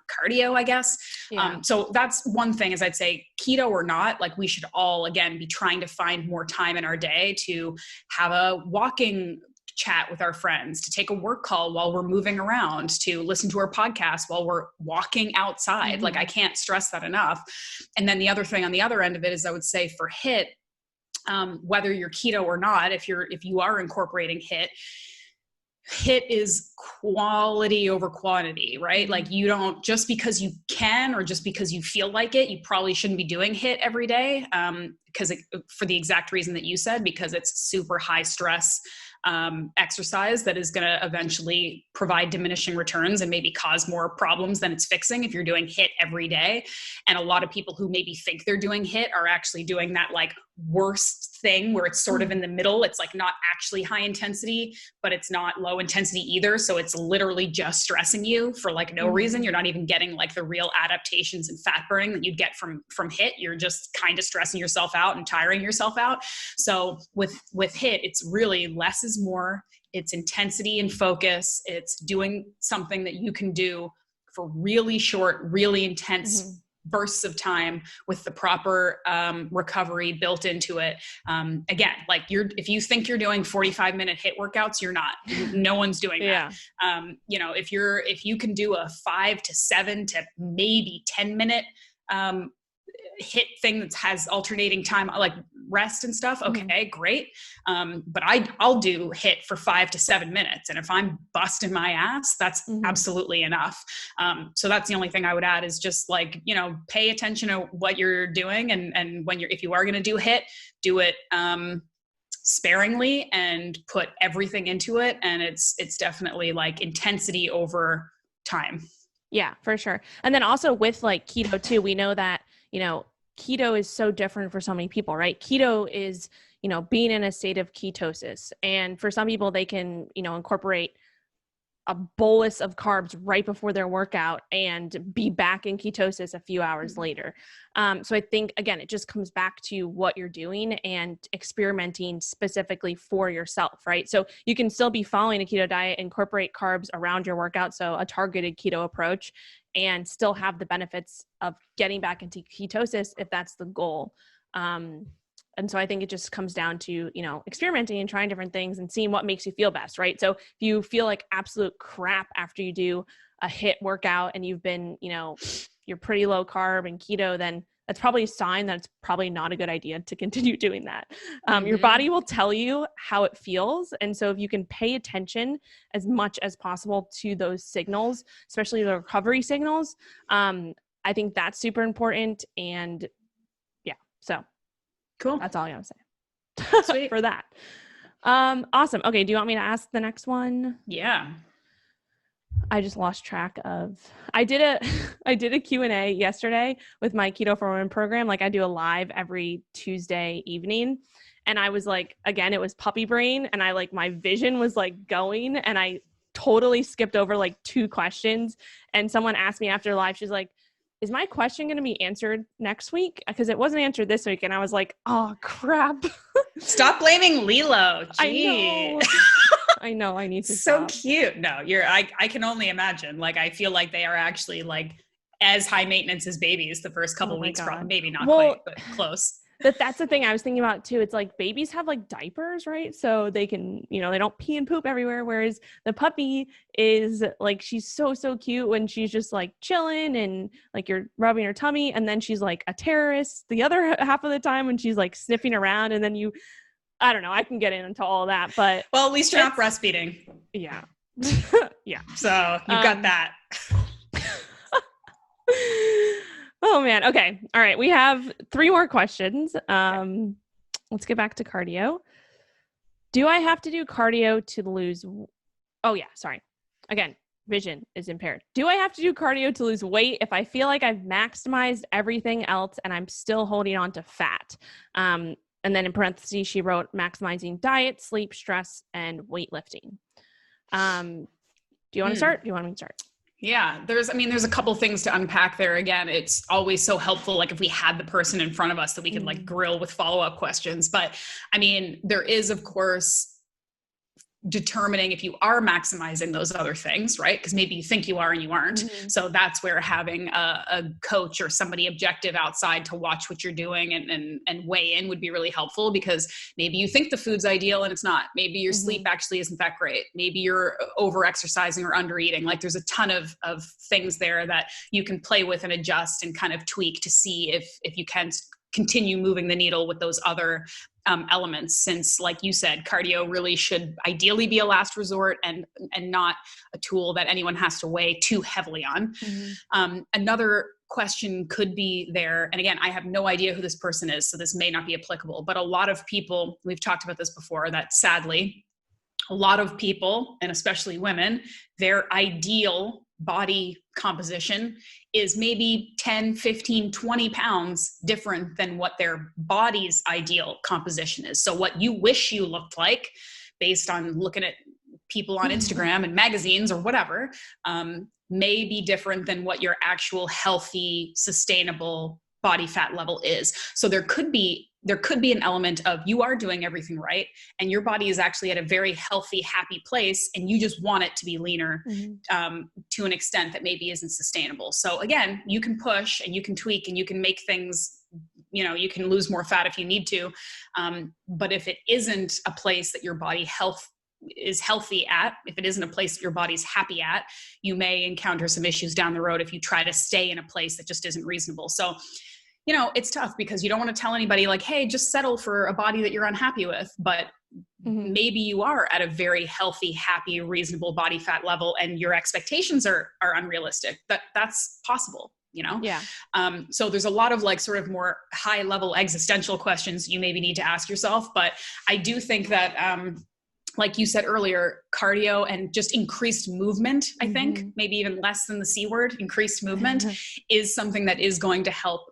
cardio, I guess. Yeah. So that's one thing is I'd say keto or not, like we should all, again, be trying to find more time in our day to have a walking chat with our friends, to take a work call while we're moving around, to listen to our podcast while we're walking outside. Like I can't stress that enough. And then the other thing on the other end of it is I would say for HIIT, whether you're keto or not, if you are incorporating HIIT is quality over quantity, right? Like you don't, just because you can, or just because you feel like it, you probably shouldn't be doing HIIT every day. For the exact reason that you said, because it's super high stress exercise that is going to eventually provide diminishing returns and maybe cause more problems than it's fixing if you're doing HIIT every day. And a lot of people who maybe think they're doing HIIT are actually doing that like worst thing where it's sort of in the middle. It's like not actually high intensity, but it's not low intensity either. So it's literally just stressing you for like no reason. You're not even getting like the real adaptations and fat burning that you'd get from HIIT. You're just kind of stressing yourself out and tiring yourself out. So with HIIT, it's really less is more. It's intensity and focus. It's doing something that you can do for really short, really intense bursts of time with the proper recovery built into it. Again, like if you think you're doing 45-minute HIIT workouts, you're not. No one's doing that. If you can do a 5 to 7 to maybe 10-minute HIIT thing that has alternating time, like rest and stuff. Okay, great. But I'll do HIIT for 5 to 7 minutes. And if I'm busting my ass, that's absolutely enough. So that's the only thing I would add is just like, pay attention to what you're doing. And if you are going to do HIIT, do it, sparingly and put everything into it. And it's definitely like intensity over time. Yeah, for sure. And then also with like keto too, we know that, keto is so different for so many people, right? Keto is, being in a state of ketosis. And for some people, they can, incorporate a bolus of carbs right before their workout and be back in ketosis a few hours later. So I think, again, it just comes back to what you're doing and experimenting specifically for yourself, right? So you can still be following a keto diet, incorporate carbs around your workout, so a targeted keto approach, and still have the benefits of getting back into ketosis if that's the goal. And so I think it just comes down to, experimenting and trying different things and seeing what makes you feel best, right? So if you feel like absolute crap after you do a HIIT workout and you've been, you're pretty low carb and keto, then that's probably a sign that it's probably not a good idea to continue doing that. Your body will tell you how it feels. And so if you can pay attention as much as possible to those signals, especially the recovery signals, I think that's super important. And yeah, so cool. That's all I gotta say. Sweet. For that. Awesome. Okay. Do you want me to ask the next one? Yeah. I just lost track of, I did a Q&A yesterday with my Keto for Women program. Like I do a live every Tuesday evening. And I was like, again, it was puppy brain. And my vision was like going, and I totally skipped over like 2 questions. And someone asked me after live, she's like, is my question going to be answered next week? Because it wasn't answered this week. And I was like, oh, crap. Stop blaming Lilo. Gee. I know. I need to So stop. cute. No, I can only imagine. Like, I feel like they are actually like as high maintenance as babies the first couple weeks, probably, maybe not quite, but close. But that's the thing I was thinking about too. It's like babies have like diapers, right? So they can, they don't pee and poop everywhere. Whereas the puppy is like, she's so cute when she's just like chilling and like you're rubbing her tummy. And then she's like a terrorist the other half of the time when she's like sniffing around. And then I don't know, I can get into all that, but. Well, at least you're not breastfeeding. Yeah. Yeah. So you've got that. Oh man. Okay. All right. We have 3 more questions. Let's get back to cardio. Do I have to do cardio to lose? Oh yeah. Sorry. Again, vision is impaired. Do I have to do cardio to lose weight if I feel like I've maximized everything else and I'm still holding on to fat? And then in parentheses, she wrote maximizing diet, sleep, stress, and weightlifting. Do you want to start? Do you want me to start? Yeah, there's a couple things to unpack there. Again, it's always so helpful, like if we had the person in front of us that we could like grill with follow-up questions. But I mean, there is, of course, determining if you are maximizing those other things, right? Because maybe you think you are and you aren't. So that's where having a coach or somebody objective outside to watch what you're doing and weigh in would be really helpful, because maybe you think the food's ideal and it's not. Maybe your sleep actually isn't that great. Maybe you're over exercising or under eating. Like there's a ton of things there that you can play with and adjust and kind of tweak to see if you can continue moving the needle with those other elements, since like you said, cardio really should ideally be a last resort and not a tool that anyone has to weigh too heavily on. Another question could be there, and again, I have no idea who this person is, so this may not be applicable, but a lot of people, we've talked about this before, that sadly, a lot of people, and especially women, their ideal body composition is maybe 10, 15, 20 pounds different than what their body's ideal composition is. So what you wish you looked like based on looking at people on Instagram and magazines or whatever, may be different than what your actual healthy, sustainable body fat level is. So there could be an element of you are doing everything right and your body is actually at a very healthy, happy place, and you just want it to be leaner to an extent that maybe isn't sustainable. So again, you can push and you can tweak and you can make things, you can lose more fat if you need to. But if it isn't a place that your body is healthy at, if it isn't a place that your body's happy at, you may encounter some issues down the road if you try to stay in a place that just isn't reasonable. So it's tough because you don't want to tell anybody like, hey, just settle for a body that you're unhappy with. But maybe you are at a very healthy, happy, reasonable body fat level and your expectations are unrealistic. That's possible. you know? Yeah. So there's a lot of like sort of more high level existential questions you maybe need to ask yourself. But I do think that, like you said earlier, cardio and just increased movement, I think, maybe even less than the C word, increased movement is something that is going to help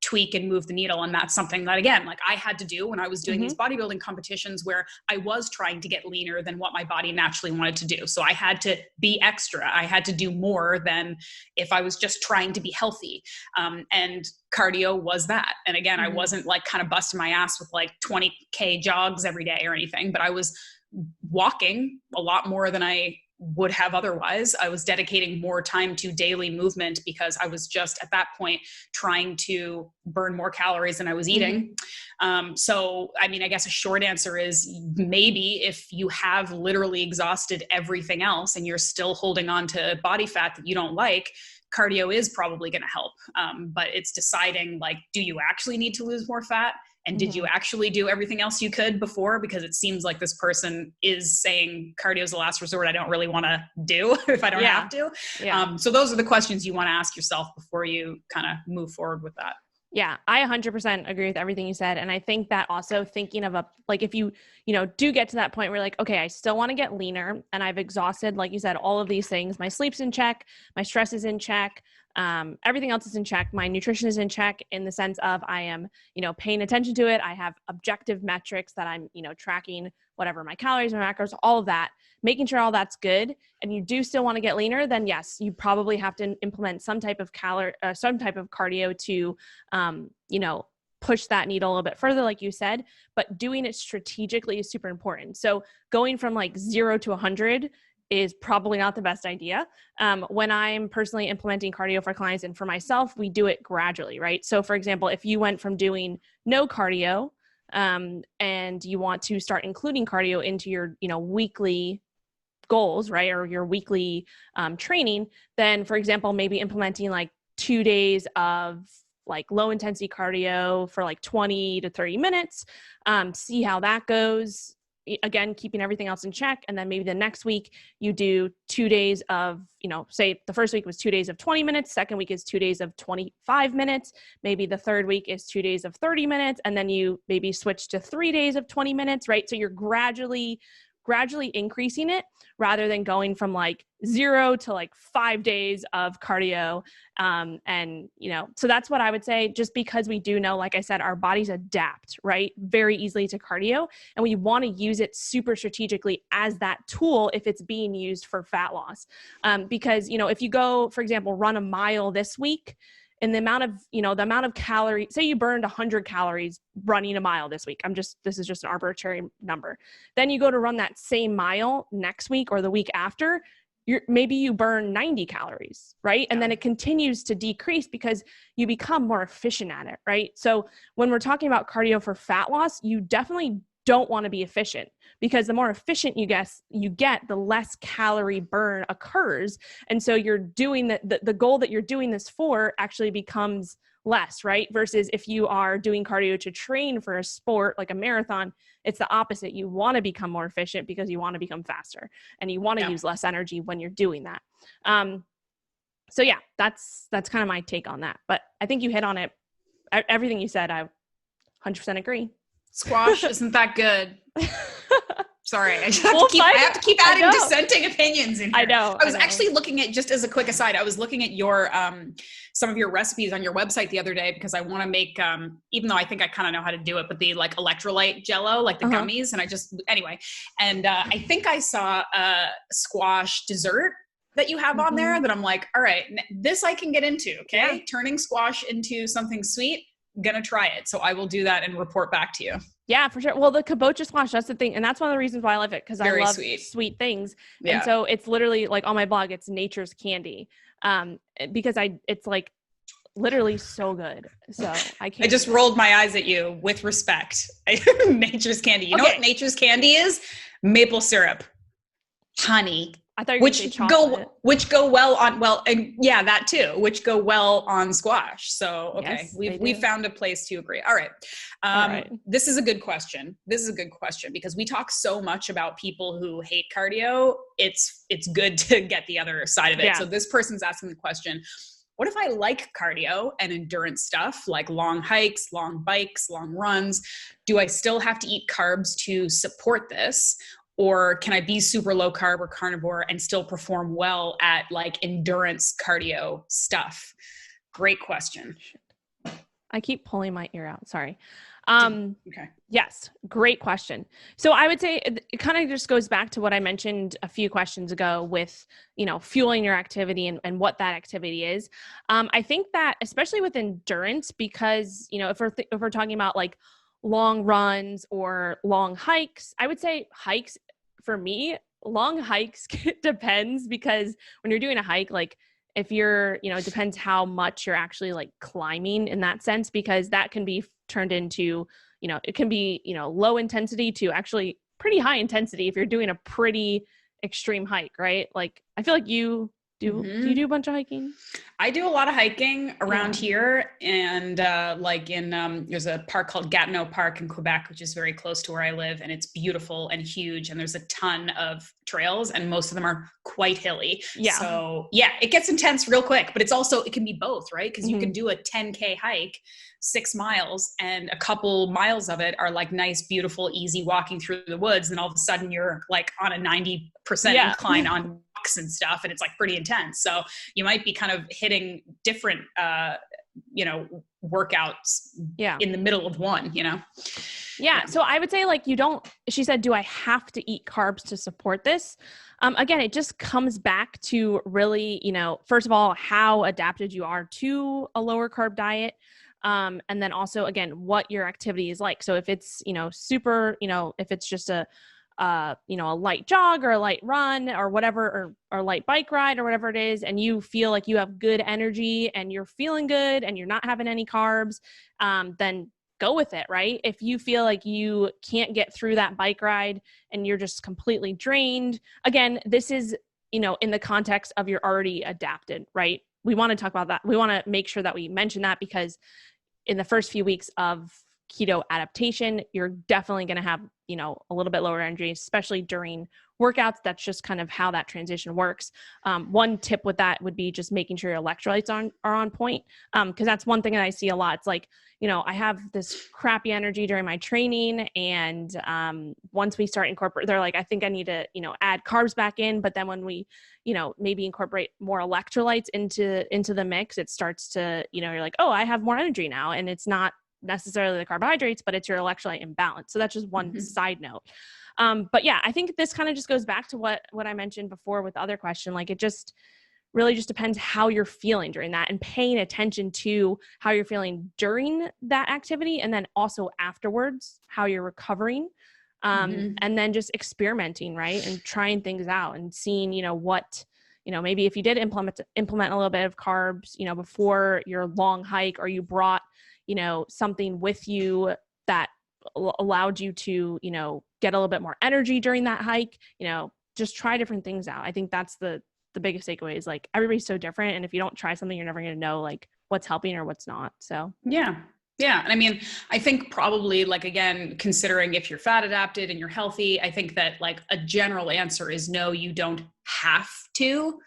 tweak and move the needle. And that's something that, again, like I had to do when I was doing these bodybuilding competitions where I was trying to get leaner than what my body naturally wanted to do. So I had to be extra. I had to do more than if I was just trying to be healthy. And cardio was that. And again, I wasn't like kind of busting my ass with like 20K jogs every day or anything, but I was walking a lot more than I would have otherwise. I was dedicating more time to daily movement because I was just at that point trying to burn more calories than I was eating. So, I mean, I guess a short answer is maybe if you have literally exhausted everything else and you're still holding on to body fat that you don't like, cardio is probably going to help. But it's deciding like, do you actually need to lose more fat? And did you actually do everything else you could before? Because it seems like this person is saying cardio is the last resort I don't really want to do if I don't have to. So those are the questions you want to ask yourself before you kind of move forward with that. Yeah, I 100% agree with everything you said. And I think that also thinking of like, if you do get to that point where you're like, okay, I still want to get leaner and I've exhausted, like you said, all of these things, my sleep's in check, my stress is in check, everything else is in check. My nutrition is in check in the sense of I am, paying attention to it. I have objective metrics that I'm, tracking whatever my calories, my macros, all of that, making sure all that's good. And you do still want to get leaner, then yes, you probably have to implement some type of cardio to, push that needle a little bit further, like you said, but doing it strategically is super important. So going from like 0 to 100 is probably not the best idea. When I'm personally implementing cardio for clients and for myself, we do it gradually, right? So for example, if you went from doing no cardio, and you want to start including cardio into your, weekly goals, right? Or your weekly, training, then for example, maybe implementing like 2 days of like low intensity cardio for like 20 to 30 minutes, see how that goes. Again, keeping everything else in check. And then maybe the next week you do 2 days of, say the first week was 2 days of 20 minutes. Second week is 2 days of 25 minutes. Maybe the third week is 2 days of 30 minutes. And then you maybe switch to 3 days of 20 minutes, right? So you're gradually increasing it rather than going from like 0 to like 5 days of cardio. So that's what I would say, just because we do know, like I said, our bodies adapt, right, very easily to cardio. And we want to use it super strategically as that tool if it's being used for fat loss. Because, if you go, for example, run a mile this week, and the amount of calories, say you burned 100 calories running a mile this week. This is just an arbitrary number. Then you go to run that same mile next week or the week after, maybe you burn 90 calories, right? And then it continues to decrease because you become more efficient at it, right? So when we're talking about cardio for fat loss, you definitely don't want to be efficient, because the more efficient you get, the less calorie burn occurs. And so you're doing the goal that you're doing this for actually becomes less, right? Versus if you are doing cardio to train for a sport like a marathon, it's the opposite. You want to become more efficient because you want to become faster and you want to use less energy when you're doing that. So yeah, that's kind of my take on that. But I think you hit on it. Everything you said, I 100% agree. Squash isn't that good. Sorry, I have to keep adding dissenting opinions in here. I know. I was actually looking at, just as a quick aside, I was looking at your some of your recipes on your website the other day, because I want to make, even though I think I kind of know how to do it, but the like electrolyte jello, like the gummies, and I think I saw a squash dessert that you have on there that I'm like, all right, this I can get into. Okay, turning squash into something sweet. Gonna try it. So I will do that and report back to you. Yeah, for sure. Well, the kabocha squash, that's the thing. And that's one of the reasons why I love it, because I love sweet things. Yeah. And so it's literally like on my blog, it's nature's candy. Because it's like literally so good. So I just rolled my eyes at you with respect. Nature's candy. You know what nature's candy is? Maple syrup, honey, I thought you were going to say chocolate. Which go well on, that too, which go well on squash. So, okay, yes, we've found a place to agree. All right. This is a good question. Because we talk so much about people who hate cardio. It's good to get the other side of it. Yeah. So this person's asking the question, what if I like cardio and endurance stuff, like long hikes, long bikes, long runs? Do I still have to eat carbs to support this? Or can I be super low carb or carnivore and still perform well at like endurance cardio stuff? Great question. I keep pulling my ear out. Sorry. Okay. Yes. Great question. So I would say it kind of just goes back to what I mentioned a few questions ago with, fueling your activity and what that activity is. I think that especially with endurance, because, if we're talking about like long runs or long hikes, I would say hikes for me, long hikes depends, because when you're doing a hike, like if you're, it depends how much you're actually like climbing in that sense, because that can be turned into, it can be, low intensity to actually pretty high intensity if you're doing a pretty extreme hike, right? Like I feel like do you do a bunch of hiking? I do a lot of hiking around here, and there's a park called Gatineau Park in Quebec, which is very close to where I live, and it's beautiful and huge, and there's a ton of trails, and most of them are quite hilly. Yeah. So yeah, it gets intense real quick, but it can be both, right? Because you can do a 10K hike, 6 miles, and a couple miles of it are like nice, beautiful, easy walking through the woods, and all of a sudden you're like on a 90% incline on walks and stuff, and it's like pretty intense. So you might be kind of hitting different workouts in the middle of one, Yeah. So I would say like she said, do I have to eat carbs to support this? Again, it just comes back to really, first of all, how adapted you are to a lower carb diet. And then also, again, what your activity is like. So if it's, super, if it's just a light jog or a light run or whatever, or light bike ride or whatever it is, and you feel like you have good energy and you're feeling good and you're not having any carbs, then go with it, right? If you feel like you can't get through that bike ride and you're just completely drained, again, this is, in the context of you're already adapted, right? We want to talk about that. We want to make sure that we mention that, because in the first few weeks of keto adaptation, you're definitely going to have, a little bit lower energy, especially during workouts. That's just kind of how that transition works. One tip with that would be just making sure your electrolytes are on point. Cause that's one thing that I see a lot. It's like, I have this crappy energy during my training. And once we start incorporate, they're like, I think I need to, add carbs back in. But then when we, maybe incorporate more electrolytes into the mix, it starts to, you're like, oh, I have more energy now. And it's not necessarily the carbohydrates, but it's your electrolyte imbalance. So that's just one side note. But yeah, I think this kind of just goes back to what I mentioned before with the other question. Like it just really just depends how you're feeling during that, and paying attention to how you're feeling during that activity. And then also afterwards, how you're recovering. And then just experimenting, right? And trying things out and seeing, what, maybe if you did implement a little bit of carbs, before your long hike, or you brought, something with you that allowed you to, get a little bit more energy during that hike, just try different things out. I think that's the biggest takeaway, is like, everybody's so different. And if you don't try something, you're never going to know like what's helping or what's not. So, yeah. Yeah. And I mean, I think probably like, again, considering if you're fat adapted and you're healthy, I think that like a general answer is no, you don't have to.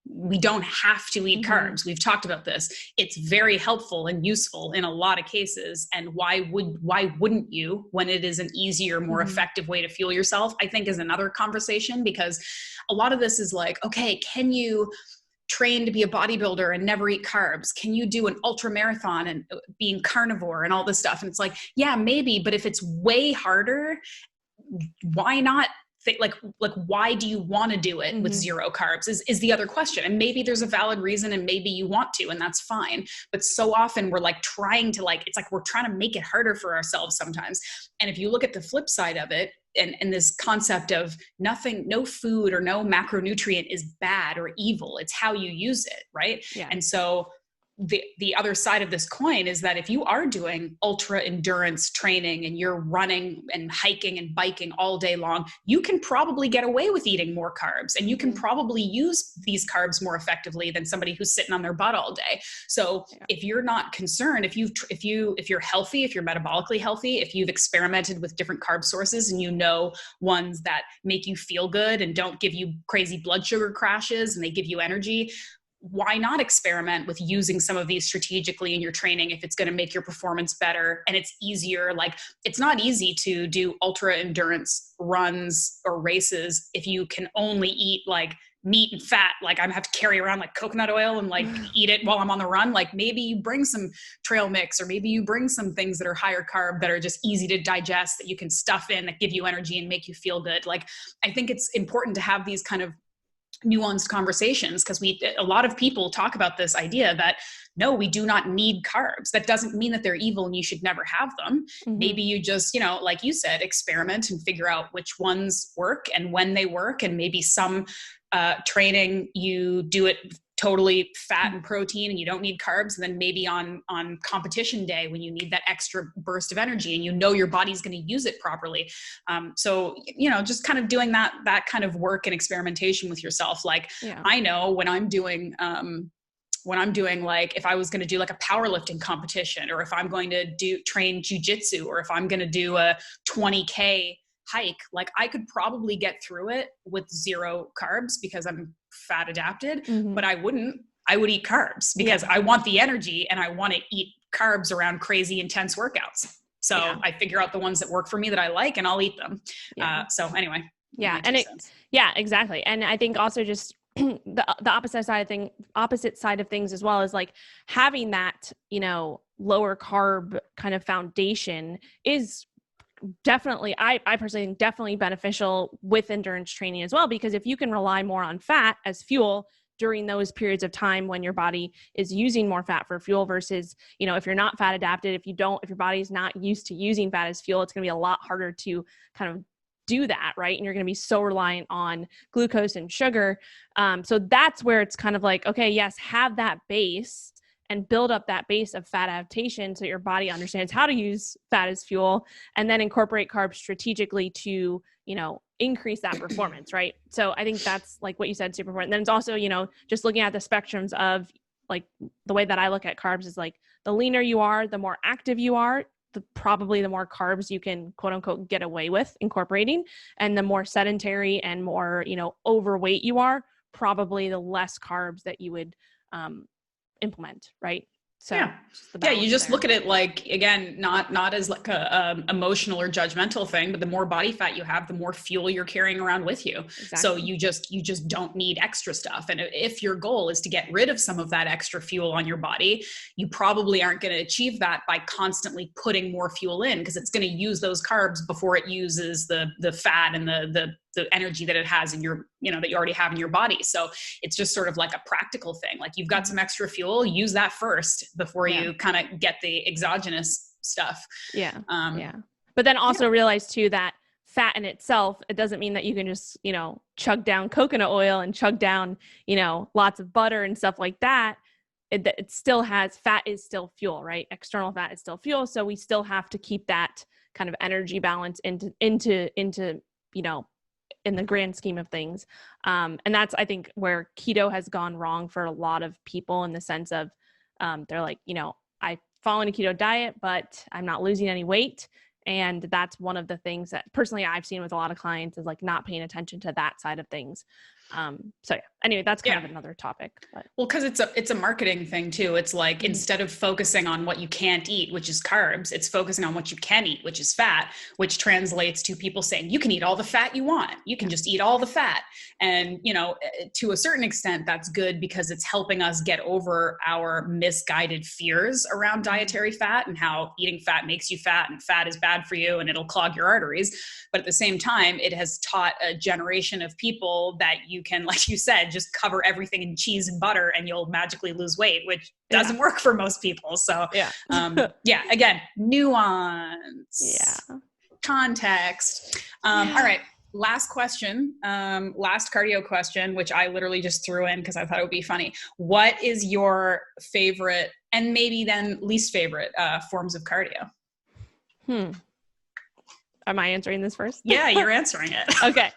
We don't have to eat carbs. We've talked about this. It's very helpful and useful in a lot of cases. And why wouldn't you, when it is an easier, more effective way to fuel yourself, I think is another conversation, because a lot of this is like, okay, can you train to be a bodybuilder and never eat carbs? Can you do an ultra marathon and being carnivore and all this stuff? And it's like, yeah, maybe, but if it's way harder, why not? Like why do you want to do it with zero carbs is the other question. And maybe there's a valid reason, and maybe you want to, and that's fine. But so often we're like trying to it's like we're trying to make it harder for ourselves sometimes. And if you look at the flip side of it, and this concept of no food or no macronutrient is bad or evil, it's how you use it, right? Yeah. And so the other side of this coin is that if you are doing ultra endurance training and you're running and hiking and biking all day long, you can probably get away with eating more carbs, and you can probably use these carbs more effectively than somebody who's sitting on their butt all day. So if you're not concerned, if you're healthy, if you're metabolically healthy, if you've experimented with different carb sources and ones that make you feel good and don't give you crazy blood sugar crashes and they give you energy, why not experiment with using some of these strategically in your training if it's going to make your performance better and it's easier? Like, it's not easy to do ultra endurance runs or races if you can only eat like meat and fat. Like, I'm have to carry around like coconut oil and like eat it while I'm on the run. Like, maybe you bring some trail mix, or maybe you bring some things that are higher carb that are just easy to digest, that you can stuff in, that give you energy and make you feel good. Like, I think it's important to have these kind of nuanced conversations, because a lot of people talk about this idea that no, we do not need carbs. That doesn't mean that they're evil and you should never have them. Mm-hmm. Maybe you just, like you said, experiment and figure out which ones work and when they work. And maybe some training you do it totally fat and protein and you don't need carbs. And then maybe on competition day, when you need that extra burst of energy and your body's going to use it properly. So, just kind of doing that kind of work and experimentation with yourself. Like, I know when I'm doing like, if I was going to do like a powerlifting competition, or if I'm going to train jujitsu, or if I'm going to do a 20K hike, like I could probably get through it with 0 carbs because I'm fat adapted, but I would eat carbs because I want the energy and I want to eat carbs around crazy intense workouts. So I figure out the ones that work for me that I like, and I'll eat them. So anyway. Yeah. And exactly. And I think also just the opposite side of things as well is like having that, lower carb kind of foundation is definitely, I personally think definitely beneficial with endurance training as well, because if you can rely more on fat as fuel during those periods of time when your body is using more fat for fuel versus, if you're not fat adapted, if your body's not used to using fat as fuel, it's going to be a lot harder to kind of do that, right? And you're going to be so reliant on glucose and sugar. So that's where it's kind of like, okay, yes, have that base and build up that base of fat adaptation so your body understands how to use fat as fuel, and then incorporate carbs strategically to, increase that performance, right? So I think that's like what you said, super important. And then it's also, just looking at the spectrums of like the way that I look at carbs is like the leaner you are, the more active you are, probably the more carbs you can quote unquote get away with incorporating. And the more sedentary and more, overweight you are, probably the less carbs that you would implement, right? So you just look at it like, again, not as like a emotional or judgmental thing, but the more body fat you have, the more fuel you're carrying around with you. Exactly. So you just don't need extra stuff. And if your goal is to get rid of some of that extra fuel on your body, you probably aren't going to achieve that by constantly putting more fuel in, because it's going to use those carbs before it uses the fat and the energy that it has in your, that you already have in your body. So it's just sort of like a practical thing. Like, you've got some extra fuel, use that first before you kind of get the exogenous stuff. But then also realize too that fat in itself, it doesn't mean that you can just, chug down coconut oil and chug down, lots of butter and stuff like that. It still has, fat is still fuel, right? External fat is still fuel. So we still have to keep that kind of energy balance into in the grand scheme of things. And that's, I think, where keto has gone wrong for a lot of people, in the sense of they're like, I follow a keto diet, but I'm not losing any weight. And that's one of the things that personally I've seen with a lot of clients, is like not paying attention to that side of things. Anyway, that's kind of another topic. But. Well, because it's a marketing thing too. It's like, instead of focusing on what you can't eat, which is carbs, it's focusing on what you can eat, which is fat, which translates to people saying, you can eat all the fat you want. You can just eat all the fat. And, to a certain extent, that's good, because it's helping us get over our misguided fears around dietary fat and how eating fat makes you fat and fat is bad for you and it'll clog your arteries. But at the same time, it has taught a generation of people that you can, like you said, just cover everything in cheese and butter and you'll magically lose weight, which doesn't work for most people. So again, nuance, context. All right. Last question, last cardio question, which I literally just threw in because I thought it would be funny. What is your favorite, and maybe then least favorite, forms of cardio? Am I answering this first? Yeah, you're answering it. Okay.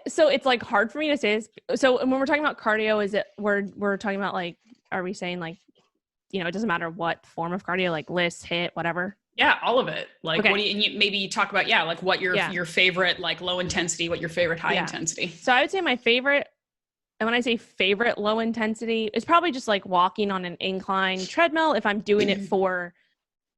So it's like hard for me to say this. So when we're talking about cardio, is it, we're talking about like, are we saying like, it doesn't matter what form of cardio, like list, HIIT, whatever? Yeah, all of it. Like, what do you, maybe you talk about, like what your favorite, like low intensity, what your favorite high intensity. So I would say my favorite And when I say favorite low intensity, it's probably just like walking on an incline treadmill if I'm doing it for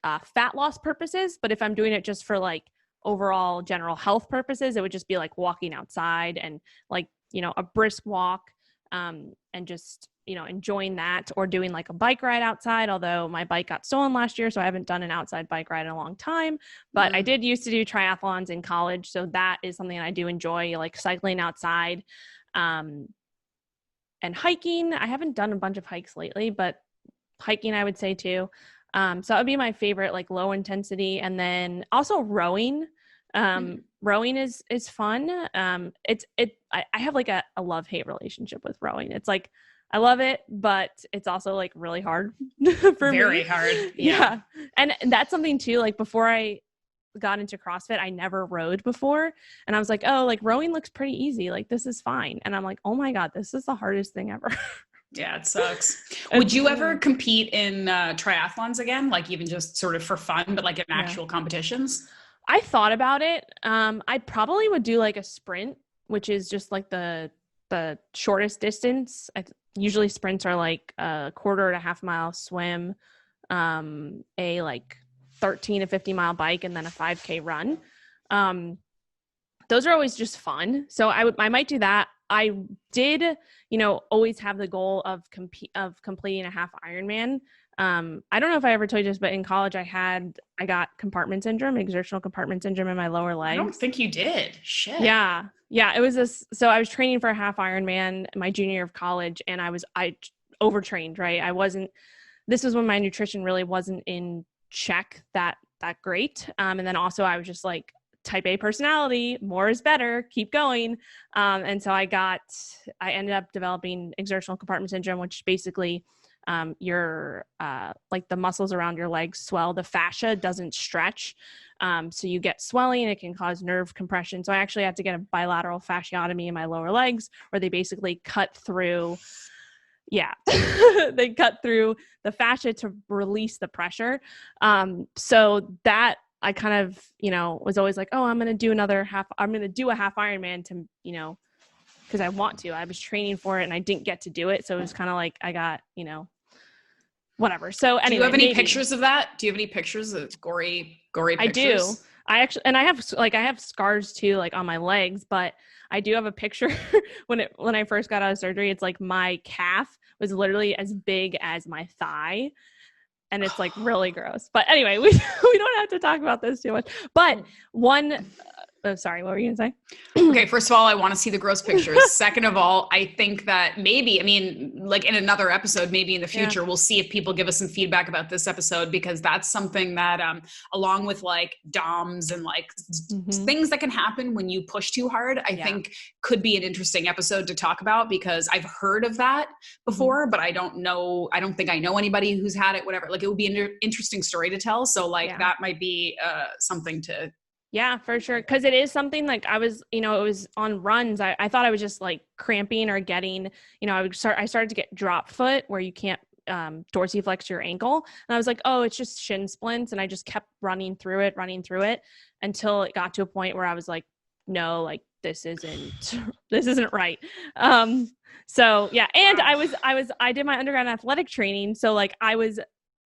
fat loss purposes. But if I'm doing it just for like overall general health purposes, it would just be like walking outside and like, you know, a brisk walk, and just, you know, enjoying that, or doing like a bike ride outside. Although my bike got stolen last year, so I haven't done an outside bike ride in a long time, but I did used to do triathlons in college. So that is something I do enjoy, like cycling outside. And hiking. I haven't done a bunch of hikes lately, but hiking I would say too. So that would be my favorite, like low intensity. And then also rowing. Rowing is fun. I have like a love-hate relationship with rowing. It's like, I love it, but it's also like really hard for me. Very hard. Yeah. And that's something too, like before I got into CrossFit, I never rowed before. And I was like, oh, like rowing looks pretty easy. Like this is fine. And I'm like, oh my God, this is the hardest thing ever. Yeah, it sucks. Would you ever compete in triathlons again? Like even just sort of for fun, but like in actual competitions? I thought about it. I probably would do like a sprint, which is just like the shortest distance. Usually sprints are like a quarter to half mile swim, a like 13 to 50 mile bike, and then a 5K run. Those are always just fun. So I might do that. I did, you know, always have the goal of completing a half Ironman. I don't know if I ever told you this, but in college I got compartment syndrome, exertional compartment syndrome in my lower legs. I don't think you did. Shit. Yeah. It was so I was training for a half Ironman my junior year of college, and I overtrained, right? This was when my nutrition really wasn't in check that great. And then also I was just like type A personality, more is better, keep going. And so I ended up developing exertional compartment syndrome, which basically your like the muscles around your legs swell, the fascia doesn't stretch. So you get swelling, it can cause nerve compression. So I actually had to get a bilateral fasciotomy in my lower legs, where they basically cut through they cut through the fascia to release the pressure. So that I kind of, you know, was always like, oh, I'm going to do a half Ironman to, you know, because I want to. I was training for it and I didn't get to do it. So it was kind of like I got, you know, whatever. So anyway. Do you have any pictures of that? Do you have any pictures of gory pictures? I do. I have scars too, like on my legs, but I do have a picture when I first got out of surgery. It's like my calf was literally as big as my thigh. And it's like really gross. But anyway, we don't have to talk about this too much. But sorry, what were you going to say? Okay, first of all, I want to see the gross pictures. Second of all, I think that maybe, I mean, like in another episode, maybe in the future, we'll see if people give us some feedback about this episode, because that's something that, along with like DOMs and like things that can happen when you push too hard, I think could be an interesting episode to talk about, because I've heard of that before, but I don't think I know anybody who's had it, whatever. Like it would be an interesting story to tell. So like that might be something to. Yeah, for sure. Because it is something like I was, you know, it was on runs. I thought I was just like cramping or getting, you know, I started to get drop foot, where you can't dorsiflex your ankle. And I was like, oh, it's just shin splints. And I just kept running through it until it got to a point where I was like, no, like this isn't right. So yeah. And I did my undergrad in athletic training. So like I was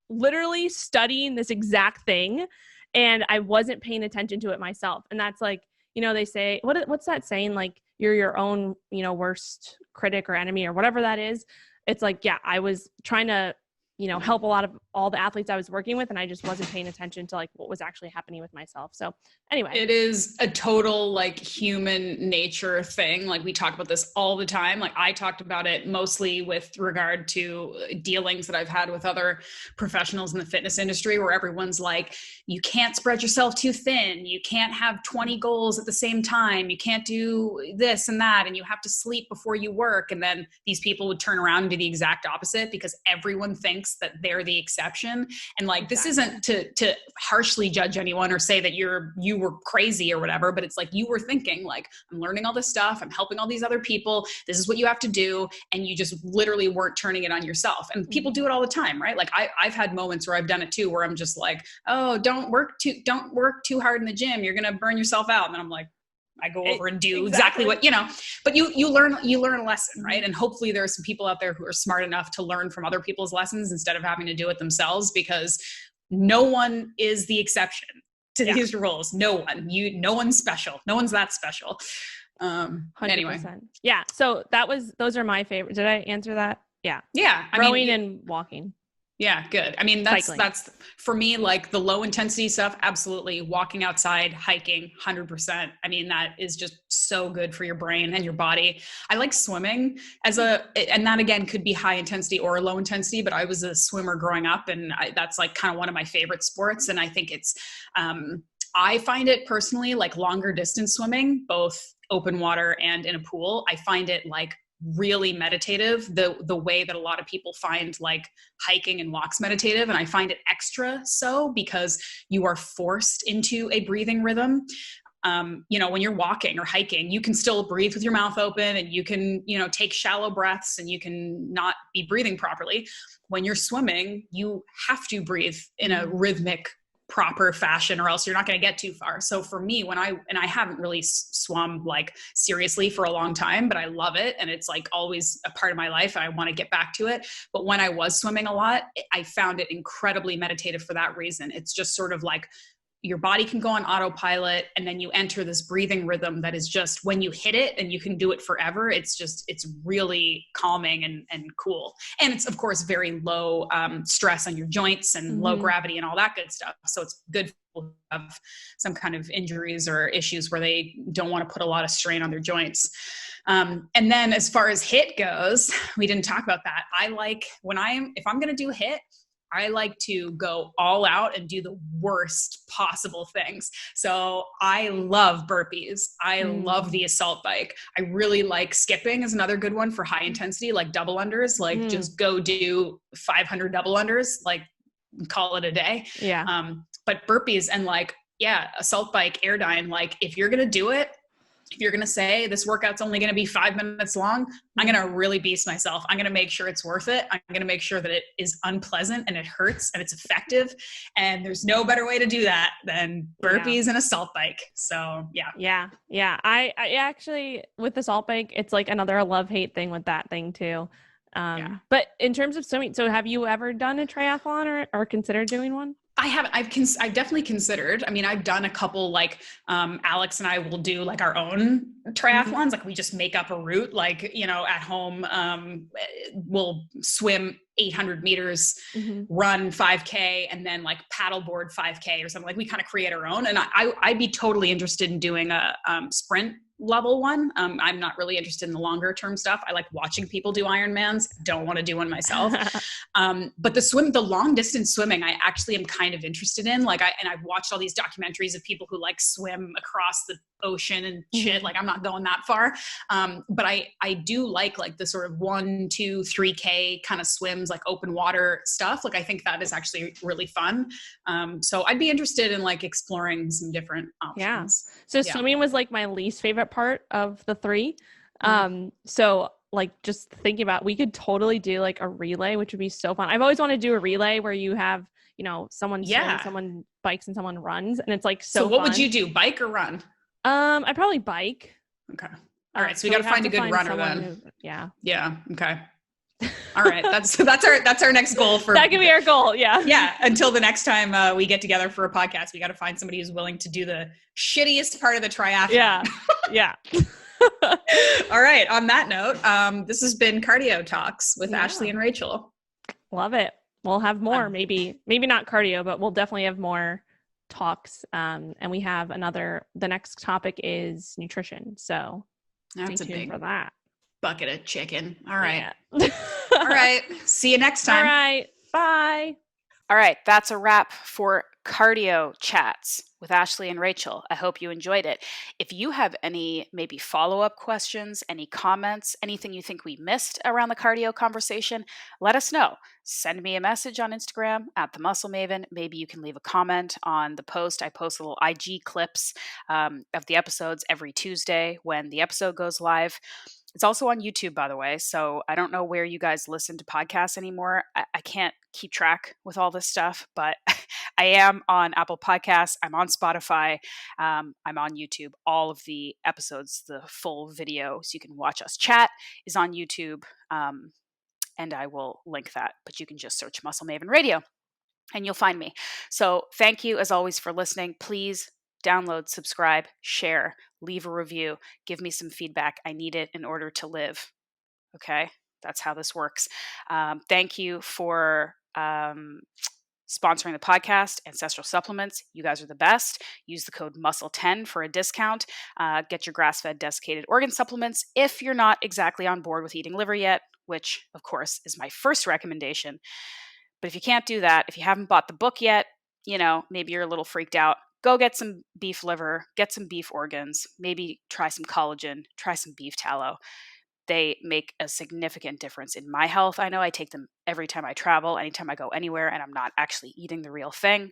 literally studying this exact thing, and I wasn't paying attention to it myself. And that's like, you know, they say, what's that saying? Like you're your own, you know, worst critic or enemy or whatever that is. It's like, yeah, I was trying to, you know, help a lot of all the athletes I was working with, and I just wasn't paying attention to like what was actually happening with myself. So anyway. It is a total like human nature thing. Like we talk about this all the time. Like I talked about it mostly with regard to dealings that I've had with other professionals in the fitness industry, where everyone's like, you can't spread yourself too thin. You can't have 20 goals at the same time. You can't do this and that. And you have to sleep before you work. And then these people would turn around and do the exact opposite, because everyone thinks that they're the exception. And like, this isn't to harshly judge anyone or say that you were crazy or whatever, but it's like, you were thinking like, I'm learning all this stuff, I'm helping all these other people, this is what you have to do. And you just literally weren't turning it on yourself. And people do it all the time, right? Like I've had moments where I've done it too, where I'm just like, oh, don't work too hard in the gym. You're going to burn yourself out. And then I'm like, I go over and do exactly what, but you learn a lesson, right? And hopefully there are some people out there who are smart enough to learn from other people's lessons instead of having to do it themselves, because no one is the exception to these rules. No one's special. No one's that special. 100%. Anyway. Yeah. So those are my favorite. Did I answer that? Yeah. Yeah. Rowing and walking. Yeah, good. I mean, Cycling. that's for me, like the low intensity stuff. Absolutely. Walking outside, hiking, 100%. I mean, that is just so good for your brain and your body. I like swimming and that again could be high intensity or low intensity, but I was a swimmer growing up, and that's like kind of one of my favorite sports. And I think it's, I find it personally like longer distance swimming, both open water and in a pool. I find it like really meditative, the way that a lot of people find like hiking and walks meditative. And I find it extra so because you are forced into a breathing rhythm. When you're walking or hiking, you can still breathe with your mouth open, and you can, take shallow breaths, and you can not be breathing properly. When you're swimming, you have to breathe in a rhythmic, proper fashion, or else you're not going to get too far. So for me, I haven't really swum like seriously for a long time, but I love it. And it's like always a part of my life. I want to get back to it. But when I was swimming a lot, I found it incredibly meditative for that reason. It's just sort of like your body can go on autopilot, and then you enter this breathing rhythm that is just, when you hit it, and you can do it forever, it's really calming and cool. And it's of course very low stress on your joints and low gravity and all that good stuff. So it's good for people who have some kind of injuries or issues where they don't want to put a lot of strain on their joints. And then as far as HIIT goes, we didn't talk about that. I like if I'm going to do HIIT, I like to go all out and do the worst possible things. So I love burpees. I love the assault bike. I really like skipping is another good one for high intensity, like double unders, like just go do 500 double unders, like call it a day. Yeah. But burpees and assault bike, airdyne, like if you're going to do it, if you're going to say this workout's only going to be 5 minutes long, I'm going to really beast myself. I'm going to make sure it's worth it. I'm going to make sure that it is unpleasant and it hurts and it's effective. And there's no better way to do that than burpees and assault bike. So yeah. I actually, with assault bike, it's like another love-hate thing with that thing too. But in terms of swimming, so have you ever done a triathlon or considered doing one? I haven't. I've definitely considered. I mean, I've done a couple, like Alex and I will do like our own triathlons. Like we just make up a route, like, at home, we'll swim 800 meters, run 5K, and then like paddleboard 5K or something. Like we kind of create our own. And I'd be totally interested in doing a sprint level one. I'm not really interested in the longer term stuff. I like watching people do Ironmans. Don't want to do one myself. But the long distance swimming, I actually am kind of interested in. I've watched all these documentaries of people who like swim across the ocean and shit. Like I'm not going that far. But I do like the sort of 1, 2, 3K kind of swims, like open water stuff. Like I think that is actually really fun. So I'd be interested in like exploring some different options. So swimming was like my least favorite part of the 3. So like just thinking about, we could totally do like a relay, which would be so fun. I've always wanted to do a relay where you have, someone swims, someone bikes, and someone runs, and it's like so what fun. Would you do, bike or run? I'd probably bike. Okay. All right. So we got to find a good runner then. Yeah. Okay. All right. That's our next goal for that could be our goal. Yeah. Yeah. Until the next time we get together for a podcast, we got to find somebody who's willing to do the shittiest part of the triathlon. Yeah. Yeah. All right. On that note, this has been Cardio Talks with Ashley and Rachel. Love it. We'll have more, maybe not cardio, but we'll definitely have more talks. And we have the next topic is nutrition. So that's stay a tuned big for that. Bucket of chicken. All right. Yeah. All right. See you next time. All right. Bye. All right, that's a wrap for Cardio Chats with Ashley and Rachel. I hope you enjoyed it. If you have any maybe follow-up questions, any comments, anything you think we missed around the cardio conversation, let us know. Send me a message on Instagram at The Muscle Maven. Maybe you can leave a comment on the post. I post little IG clips of the episodes every Tuesday when the episode goes live. It's also on YouTube, by the way. So I don't know where you guys listen to podcasts anymore. I can't keep track with all this stuff, but I am on Apple Podcasts. I'm on Spotify. I'm on YouTube. All of the episodes, the full video, so you can watch us chat, is on YouTube. And I will link that. But you can just search Muscle Maven Radio and you'll find me. So thank you, as always, for listening. Please download, subscribe, share, leave a review, give me some feedback. I need it in order to live. Okay, that's how this works. Thank you for sponsoring the podcast, Ancestral Supplements. You guys are the best. Use the code MUSCLE10 for a discount. Get your grass-fed desiccated organ supplements if you're not exactly on board with eating liver yet, which, of course, is my first recommendation. But if you can't do that, if you haven't bought the book yet, maybe you're a little freaked out, go get some beef liver, get some beef organs, maybe try some collagen, try some beef tallow. They make a significant difference in my health. I know I take them every time I travel, anytime I go anywhere, and I'm not actually eating the real thing.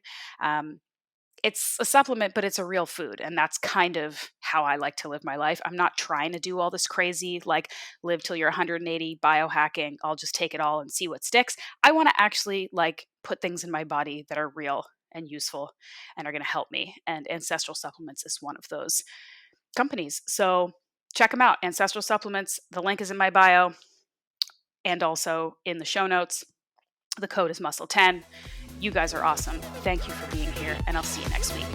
It's a supplement, but it's a real food. And that's kind of how I like to live my life. I'm not trying to do all this crazy, like live till you're 180 biohacking. I'll just take it all and see what sticks. I want to actually put things in my body that are real and useful and are going to help me. And Ancestral Supplements is one of those companies. So check them out. Ancestral Supplements. The link is in my bio and also in the show notes. The code is MUSCLE10. You guys are awesome. Thank you for being here, and I'll see you next week.